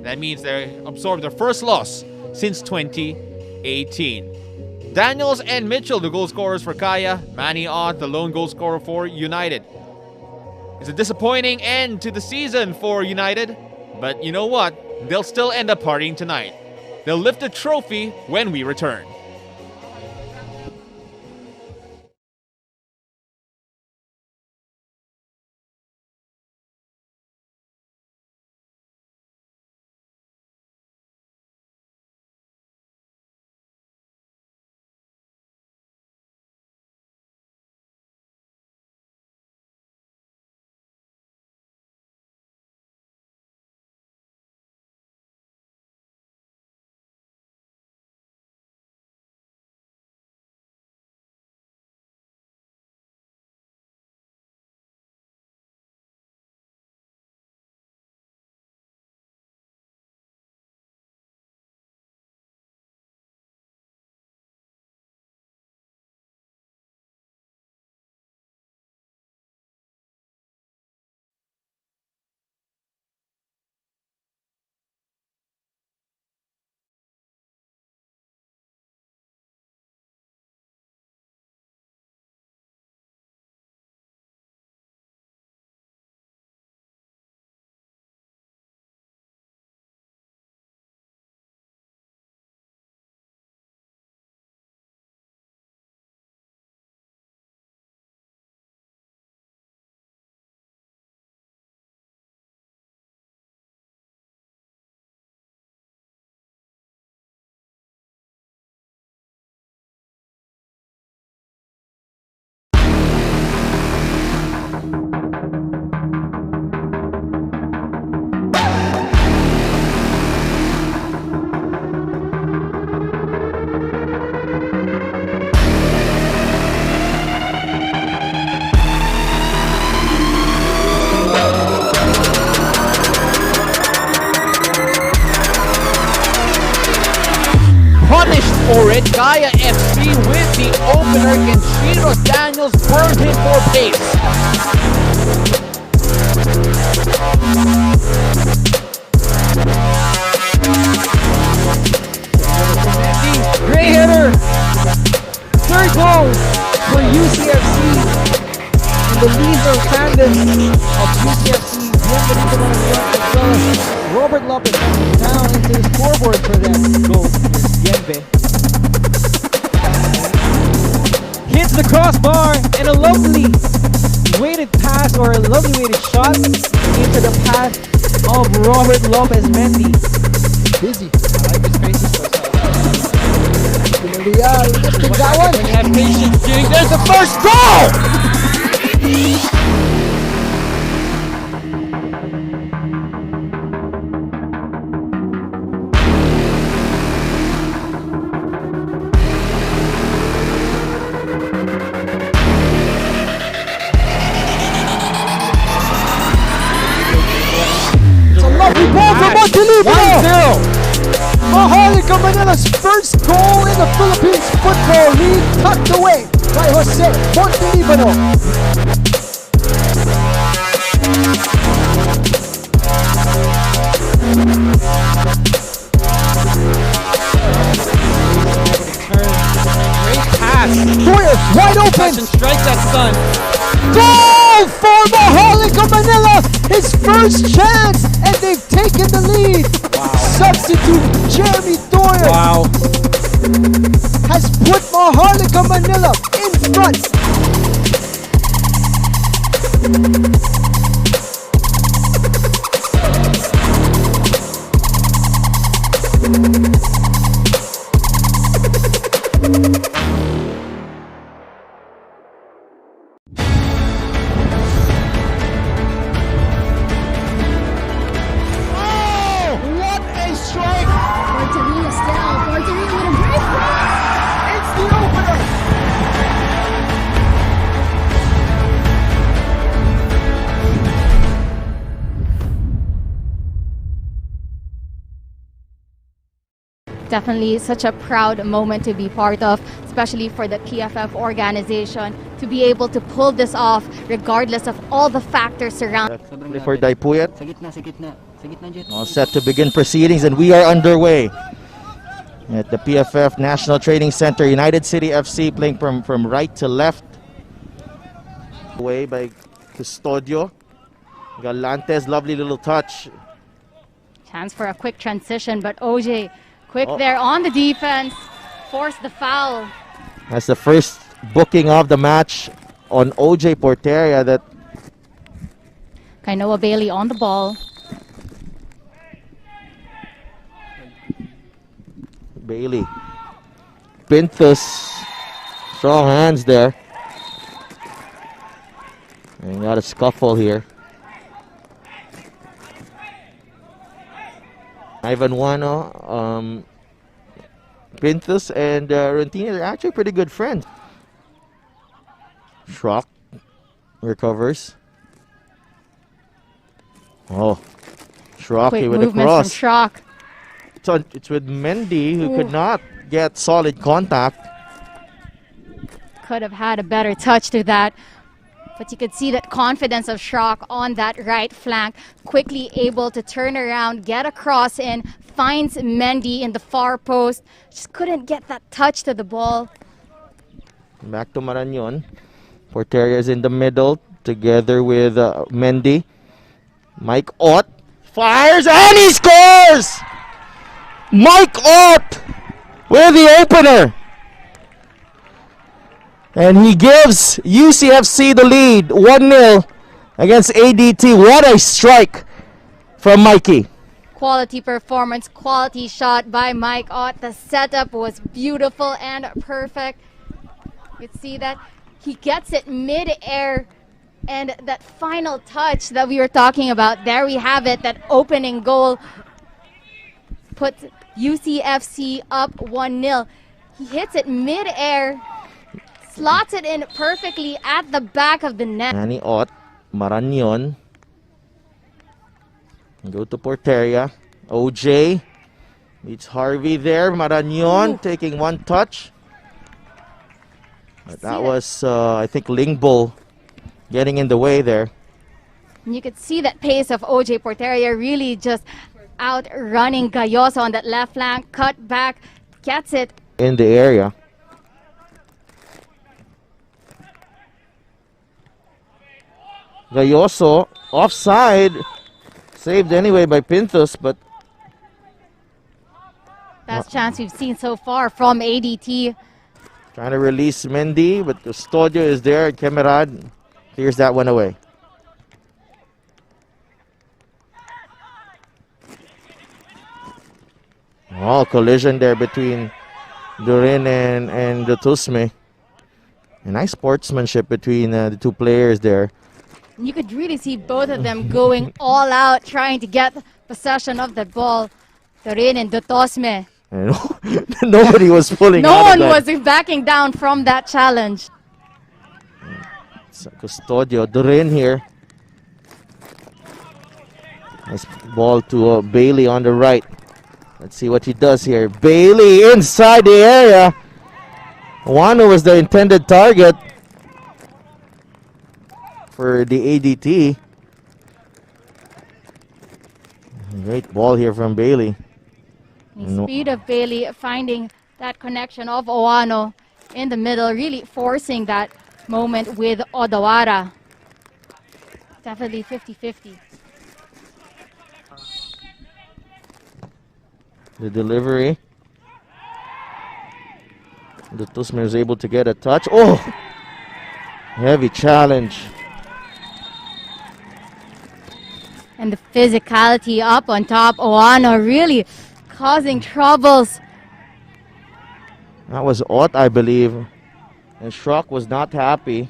that means they absorbed their first loss since 2018. Daniels and Mitchell, the goal scorers for Kaya. Manny Ott, the lone goal scorer for United. It's a disappointing end to the season for United, but you know what? They'll still end up partying tonight. They'll lift the trophy when we return. the opener. Can Chino Daniels burn him for pace? Great hitter! Third goal for UCFC. And the Lizzo Fandom of UCFC. Bienvenido on the front as well as Robert Lopez now into the scoreboard for that goal. Bienve. Hits the crossbar and a lovely weighted pass or a lovely weighted shot into the path of Robert Lopez Mendy. Busy. I like his crazy stuff. That one. Have patience, King. There's the first goal! It's a lovely ball from Montenegro! 1-0. Maharlika Manila's first goal in the Philippines Football League, tucked away by Jose Montenegro. Great pass. Boyer, wide open. Touch and strike that sun. Goal for Maharlika Manila. His first chance, and they've taken the lead. Wow. Substitute Jeremy Doyer has put Maharlika Manila in front. Definitely such a proud moment to be part of, especially for the PFF organization, to be able to pull this off regardless of all the factors surrounding. For Daipuyat, all set to begin proceedings, and we are underway at the PFF National Training Center. United City FC playing from right to left. Away by Custodio. Galantes, lovely little touch. Chance for a quick transition, but OJ quick there on the defense, forced the foul. That's the first booking of the match on OJ Porteria. That Kainoa Bailey on the ball. Bailey. Pintus. Strong hands there. And got a scuffle here. Ivan Wano, Pintus and Rentini are actually pretty good friends. Schrock recovers. Oh, Schrock Quick with a movement cross. from Schrock. It's with Mendy, who could not get solid contact. Could have had a better touch to that. But you could see that confidence of Schrock on that right flank, quickly able to turn around, get a cross in, finds Mendy in the far post. Just couldn't get that touch to the ball. Back to Marañon. Porteria is in the middle together with Mendy. Mike Ott fires and he scores! Mike Ott with the opener. And he gives UCFC the lead, 1-0 against ADT. What a strike from Mikey. Quality performance, quality shot by Mike Ott. The setup was beautiful and perfect. You can see that he gets it mid-air, and that final touch that we were talking about, there we have it. That opening goal puts UCFC up 1-0. He hits it mid-air, slots it in perfectly at the back of the net. Manny Ott, Marañon. Go to Porteria. OJ meets Harvey there. Marañon taking one touch. That was, I think, Lingbo getting in the way there. And you could see that pace of OJ Porteria really just outrunning Gayoso on that left flank, cut back, gets it. In the area. Gayoso offside, saved anyway by Pintos, but Best chance we've seen so far from ADT. trying to release Mendy, but Custodio is there. Kemerad clears that one away. Oh, collision there between Durin and Dutusme. A nice sportsmanship between the two players there. You could really see both of them going all out, trying to get possession of the ball. Torin and Dutosme. And nobody was pulling No out one of was that. backing down from that challenge. Custodio, Durin here. Nice ball to Bailey on the right. Let's see what he does here. Bailey inside the area. Wano was the intended target for the ADT. Great ball here from Bailey. The speed of Bailey finding that connection of Oano in the middle, really forcing that moment with Odawara. Definitely 50-50. The delivery. The Tusman was able to get a touch. Oh! Heavy challenge. And the physicality up on top. Oano really causing troubles. That was Ott, I believe. And Schrock was not happy.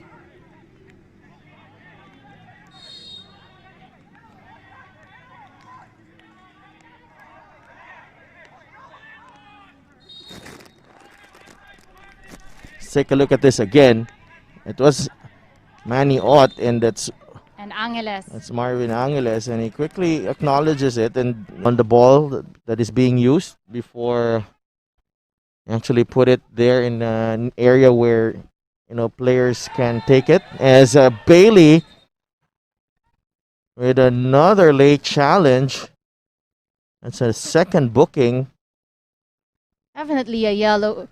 Let's take a look at this again. It was Manny Ott, and that's Angeles. That's Marvin Angeles, and he quickly acknowledges it and on the ball that is being used before actually put it there in an area where players can take it. As Bailey with another late challenge. That's a second booking. Definitely a yellow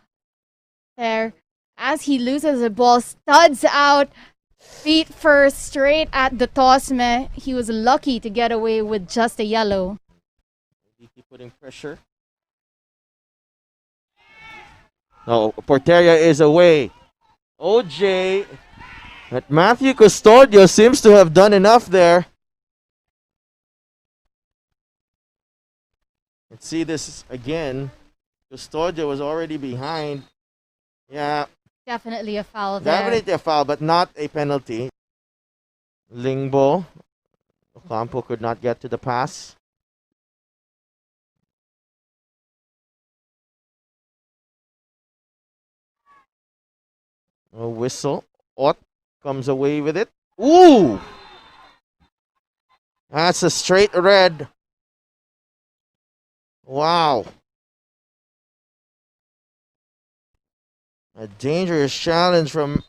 there. As he loses the ball, studs out. Feet first, straight at the Tosme. He was lucky to get away with just a yellow. Putting pressure. No, Porteria is away. OJ, but Matthew Custodio seems to have done enough there. Let's see this again. Custodio was already behind. Yeah. Definitely a foul there. Definitely a foul, but not a penalty. Lingbo. Ocampo could not get to the pass. A whistle. Ott comes away with it. Ooh! That's a straight red. Wow. A dangerous challenge from...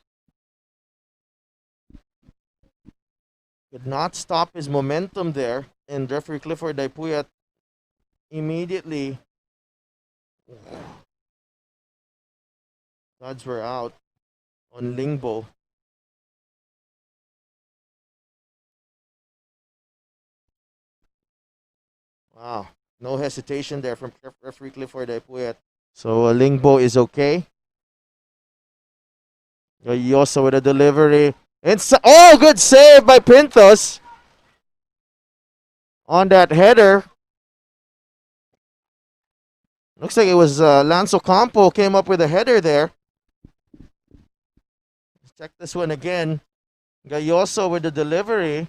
Could not stop his momentum there. And referee Clifford Daipuyat immediately... Odds were out on Lingbo. Wow. No hesitation there from referee Clifford Daipuyat. So Lingbo is okay. Yosa with a delivery. Oh, good save by Pintos on that header. Looks like it was Lance Ocampo came up with a header there. Let's check this one again. Gayoso with the delivery.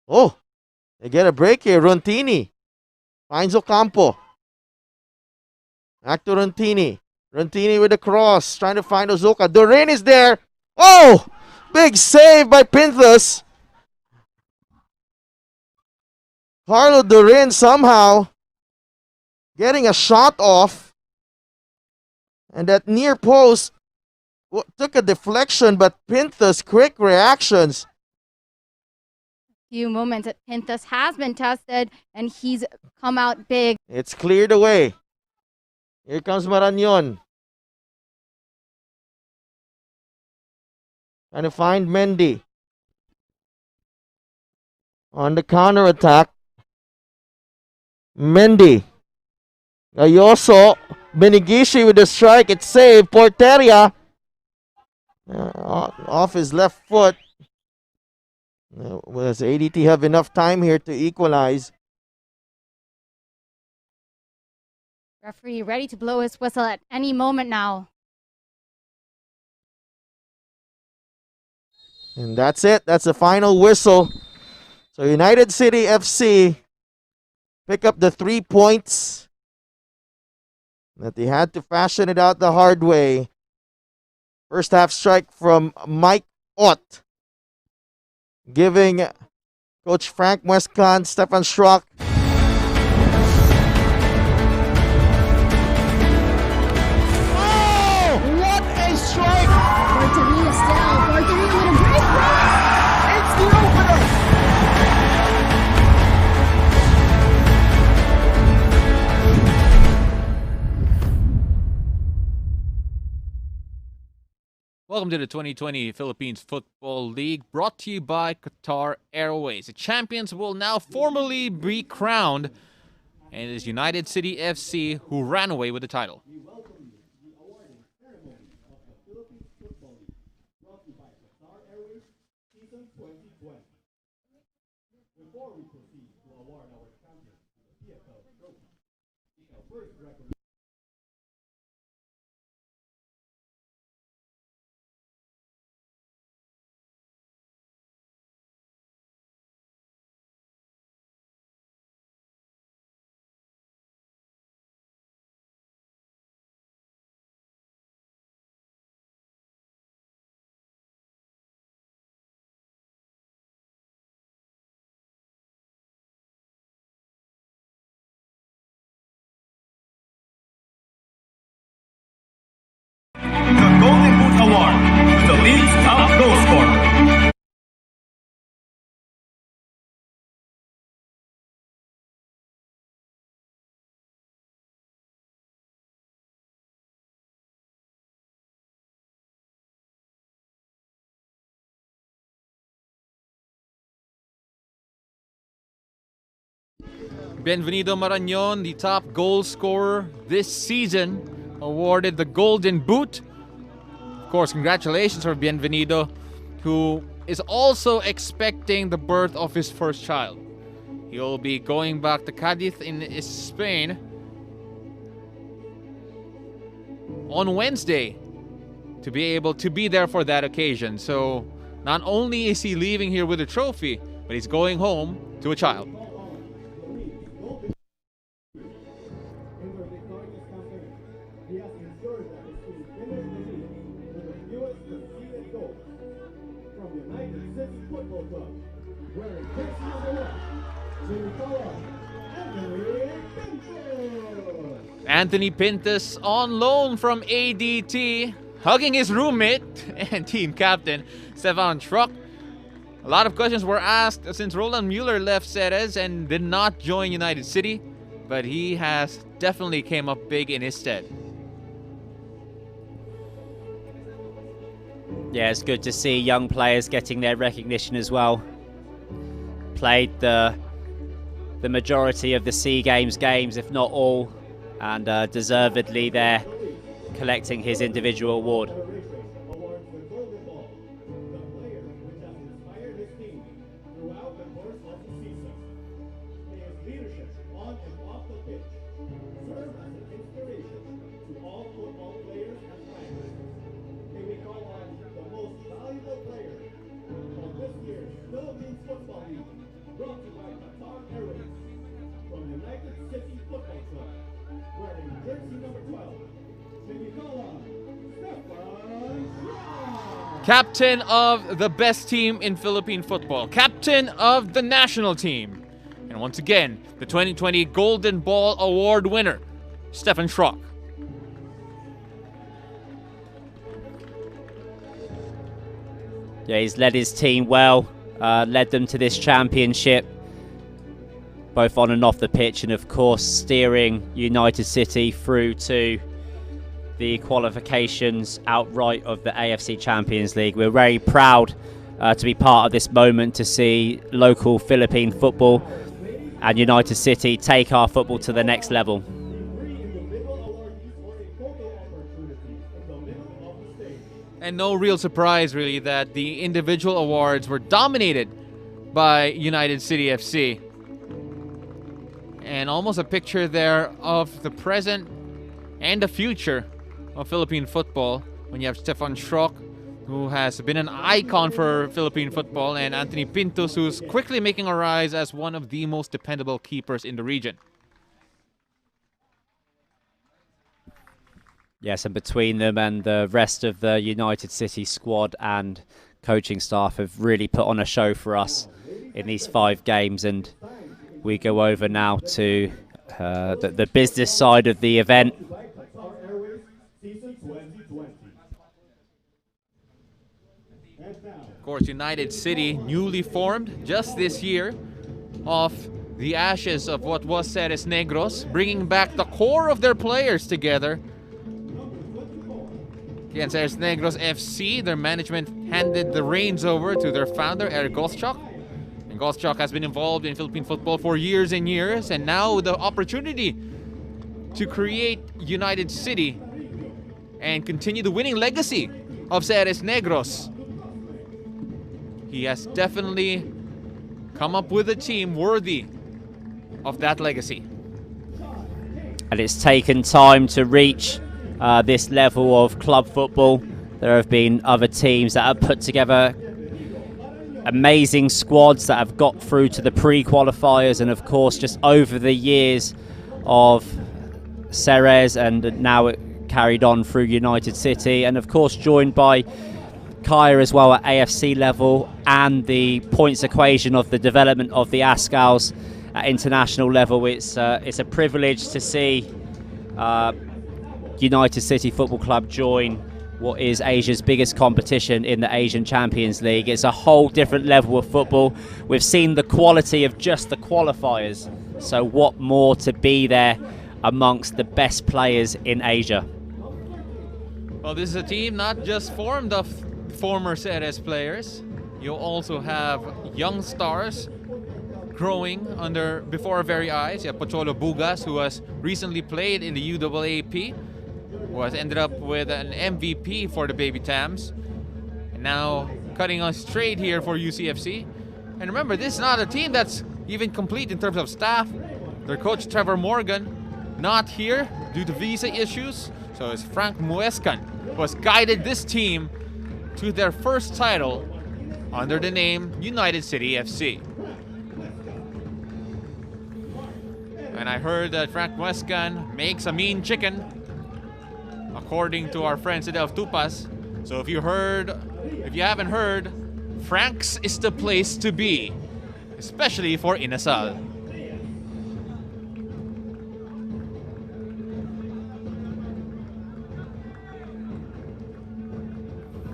Oh, they get a break here. Rontini finds Ocampo. Back to Rontini. Rontini with the cross, trying to find Ozuka. Doreen is there. Oh, big save by Pinthus. Carlo Durin somehow getting a shot off. And that near post took a deflection, but Pinta's quick reactions. Few moments that Pintas has been tested, and he's come out big. It's cleared away. Here comes Marañon. Trying to find Mendy. On the counter attack. Mendy. Gayoso. Benigishi with the strike. It's saved. Porteria. Off his left foot. Does ADT have enough time here to equalize? Referee ready to blow his whistle at any moment now. And that's it. That's the final whistle. So United City FC pick up the 3 points that they had to fashion it out the hard way. First half strike from Mike Ott, giving Coach Frank Muescan, Stefan Schrock. Oh, what a strike! Porteria still. Porteria with a great pass. It's the opener. Welcome to the 2020 Philippines Football League, brought to you by Qatar Airways. The champions will now formally be crowned, and it is United City FC who ran away with the title. The Golden Boot Award to the league's top goal scorer. Bienvenido Marañon, the top goal scorer this season, awarded the Golden Boot. Of course, congratulations for Bienvenido, who is also expecting the birth of his first child. He'll be going back to Cadiz in Spain on Wednesday to be able to be there for that occasion. So not only is he leaving here with a trophy, but he's going home to a child. Anthony Pintas on loan from ADT, hugging his roommate and team captain, Stefan Schrock. A lot of questions were asked since Roland Mueller left Ceres and did not join United City, but he has definitely came up big in his stead. Yeah, it's good to see young players getting their recognition as well. Played the majority of the SEA Games games, if not all, and deservedly there, collecting his individual award. Captain of the best team in Philippine football. Captain of the national team. And And once again, the 2020 Golden Ball Award winner, Stefan Schrock. Yeah, he's led his team well, led them to this championship, both on and off the pitch, and of course steering United City through to the qualifications outright of the AFC Champions League. We're very proud to be part of this moment, to see local Philippine football and United City take our football to the next level. And no real surprise, really, that the individual awards were dominated by United City FC. And almost a picture there of the present and the future of Philippine football when you have Stefan Schrock, who has been an icon for Philippine football, and Anthony Pintos, who's quickly making a rise as one of the most dependable keepers in the region. Yes, and between them and the rest of the United City squad and coaching staff have really put on a show for us in these 5 games. And we go over now to the business side of the event. Of course, United City, newly formed just this year, off the ashes of what was Ceres Negros, bringing back the core of their players together. Again, Ceres Negros FC, their management handed the reins over to their founder, Eric Goschok. And Goschok has been involved in Philippine football for years and years, and now the opportunity to create United City and continue the winning legacy of Ceres Negros. He has definitely come up with a team worthy of that legacy. And it's taken time to reach this level of club football. There have been other teams that have put together amazing squads that have got through to the pre-qualifiers, and of course just over the years of Ceres, and now it carried on through United City, and of course joined by Kaya as well at AFC level, and the points equation of the development of the Ascals at international level. It's a privilege to see United City Football Club join what is Asia's biggest competition in the Asian Champions League. It's a whole different level of football. We've seen the quality of just the qualifiers, so what more to be there amongst the best players in Asia? Well, this is a team not just formed of former Ceres players. You also have young stars growing before our very eyes. You have Pocholo Bugas, who has recently played in the UAAP, who has ended up with an MVP for the Baby Tams, and now cutting on straight here for UCFC. And remember, this is not a team that's even complete in terms of staff. Their coach Trevor Morgan not here due to visa issues, so it's Frank Muescan who has guided this team to their first title under the name United City FC. And I heard that Frank Muescan makes a mean chicken, according to our friends at El Tupas. So if you haven't heard, Frank's is the place to be, especially for Inasal.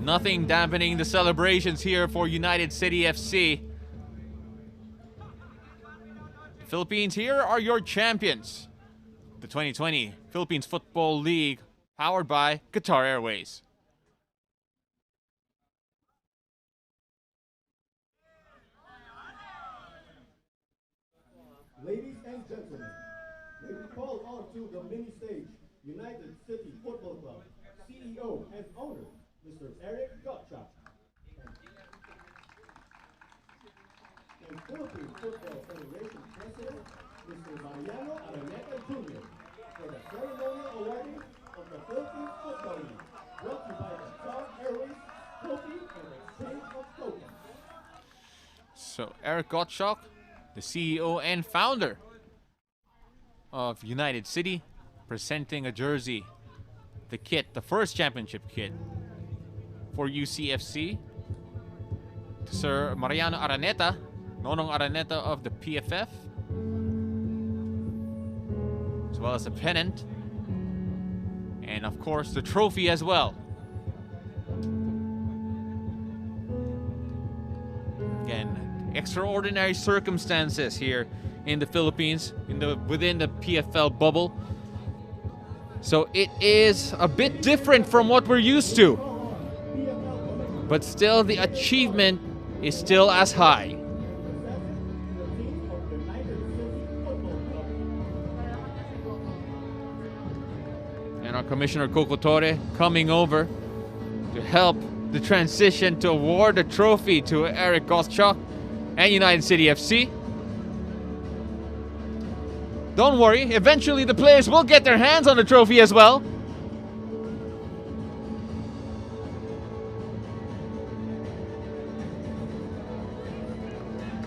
Nothing dampening the celebrations here for United City FC. The Philippines here are your champions. The 2020 Philippines Football League, powered by Qatar Airways. Ladies and gentlemen, may we call on to the mini stage United City Football Club CEO and owner, Mr. Eric Gottschalk, and Philippine Football Federation President, Mr. Mariano Araneta Jr., for the ceremonial awarding of the Philippine Football League, brought to you by Qatar Airways, Trophy and Exchange of Tokens. So Eric Gottschalk, the CEO and founder of United City, presenting a jersey, the kit, the first championship kit for UCFC, to Sir Mariano Araneta, Nonong Araneta of the PFF, well as the pennant, and of course the trophy as well. Again, extraordinary circumstances here in the Philippines, within the PFL bubble. So it is a bit different from what we're used to, but still the achievement is still as high. And our Commissioner Coco Torre coming over to help the transition to award the trophy to Eric Goschuk and United City FC. Don't worry, eventually the players will get their hands on the trophy as well.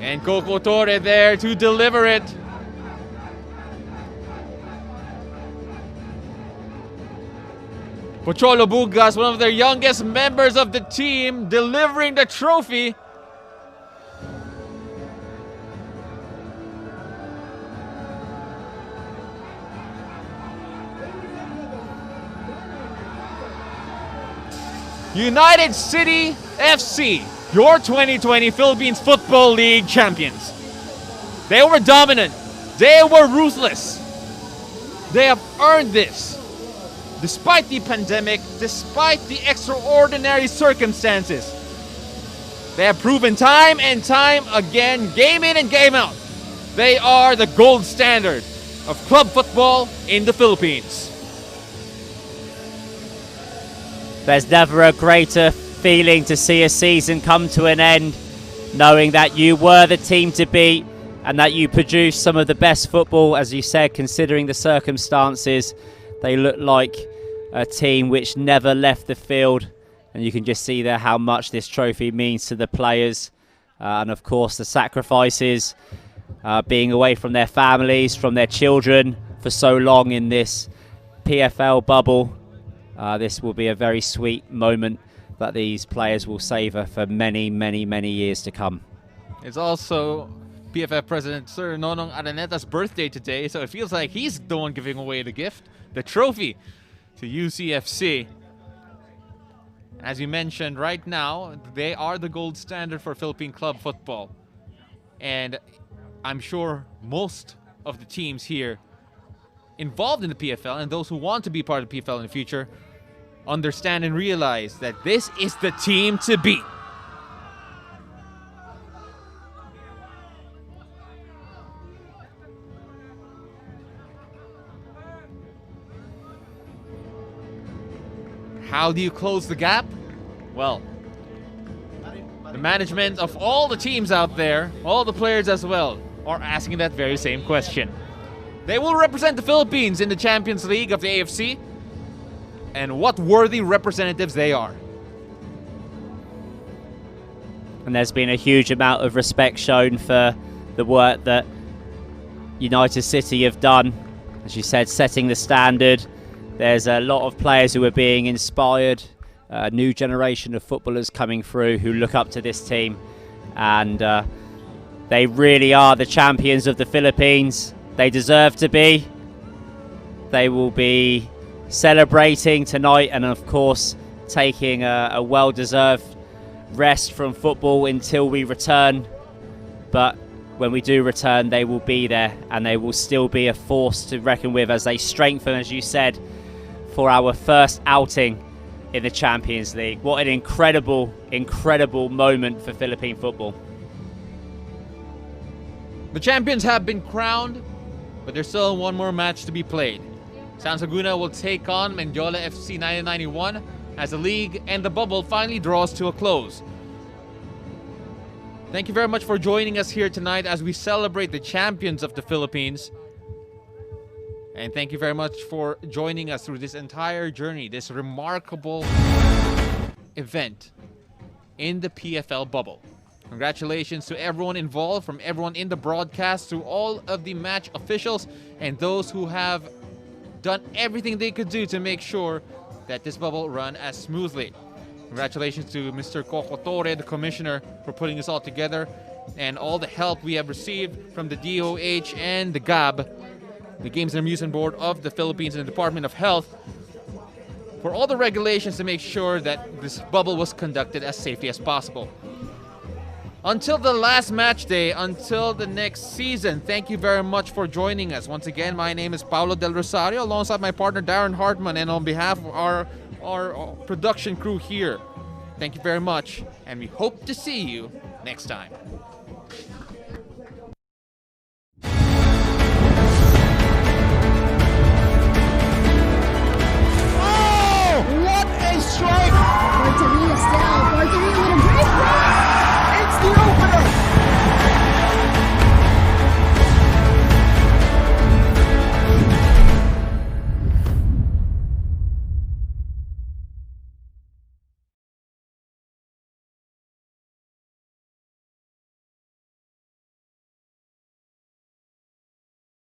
And Coco Torre there to deliver it. Pocholo Bugas, one of their youngest members of the team, delivering the trophy. United City FC, your 2020 Philippines Football League champions. They were dominant. They were ruthless. They have earned this. Despite the pandemic, despite the extraordinary circumstances, they have proven time and time again, game in and game out, they are the gold standard of club football in the Philippines. There's never a greater feeling to see a season come to an end, knowing that you were the team to beat and that you produced some of the best football, as you said, considering the circumstances. They look like a team which never left the field, and you can just see there how much this trophy means to the players, and of course the sacrifices, being away from their families, from their children for so long in this PFL bubble. This will be a very sweet moment that these players will savour for many, many, many years to come. It's also PFF President Sir Nonong Araneta's birthday today, so it feels like he's the one giving away the gift, the trophy, to UCFC. As you mentioned, right now, they are the gold standard for Philippine club football. And I'm sure most of the teams here involved in the PFL and those who want to be part of the PFL in the future understand and realize that this is the team to beat. How do you close the gap? Well, the management of all the teams out there, all the players as well, are asking that very same question. They will represent the Philippines in the Champions League of the AFC, and what worthy representatives they are. And there's been a huge amount of respect shown for the work that United City have done. As you said, setting the standard. There's a lot of players who are being inspired, a new generation of footballers coming through who look up to this team, and they really are the champions of the Philippines. They deserve to be. They will be celebrating tonight and of course taking a well-deserved rest from football until we return, but when we do return they will be there and they will still be a force to reckon with as they strengthen, as you said, for our first outing in the Champions League. What an incredible, incredible moment for Philippine football. The champions have been crowned, but there's still one more match to be played. San Saguna will take on Mendiola FC 1991 as the league and the bubble finally draws to a close. Thank you very much for joining us here tonight as we celebrate the champions of the Philippines. And thank you very much for joining us through this entire journey, this remarkable event in the PFL bubble. Congratulations to everyone involved, from everyone in the broadcast to all of the match officials and those who have done everything they could do to make sure that this bubble run as smoothly. Congratulations to Mr. Coco Torre, the commissioner, for putting this all together, and all the help we have received from the DOH and the GAB the Games and Amusement Board of the Philippines and the Department of Health for all the regulations to make sure that this bubble was conducted as safely as possible. Until the last match day, until the next season, thank you very much for joining us. Once again, my name is Paulo Del Rosario, alongside my partner Darren Hartman, and on behalf of our production crew here, thank you very much, and we hope to see you next time.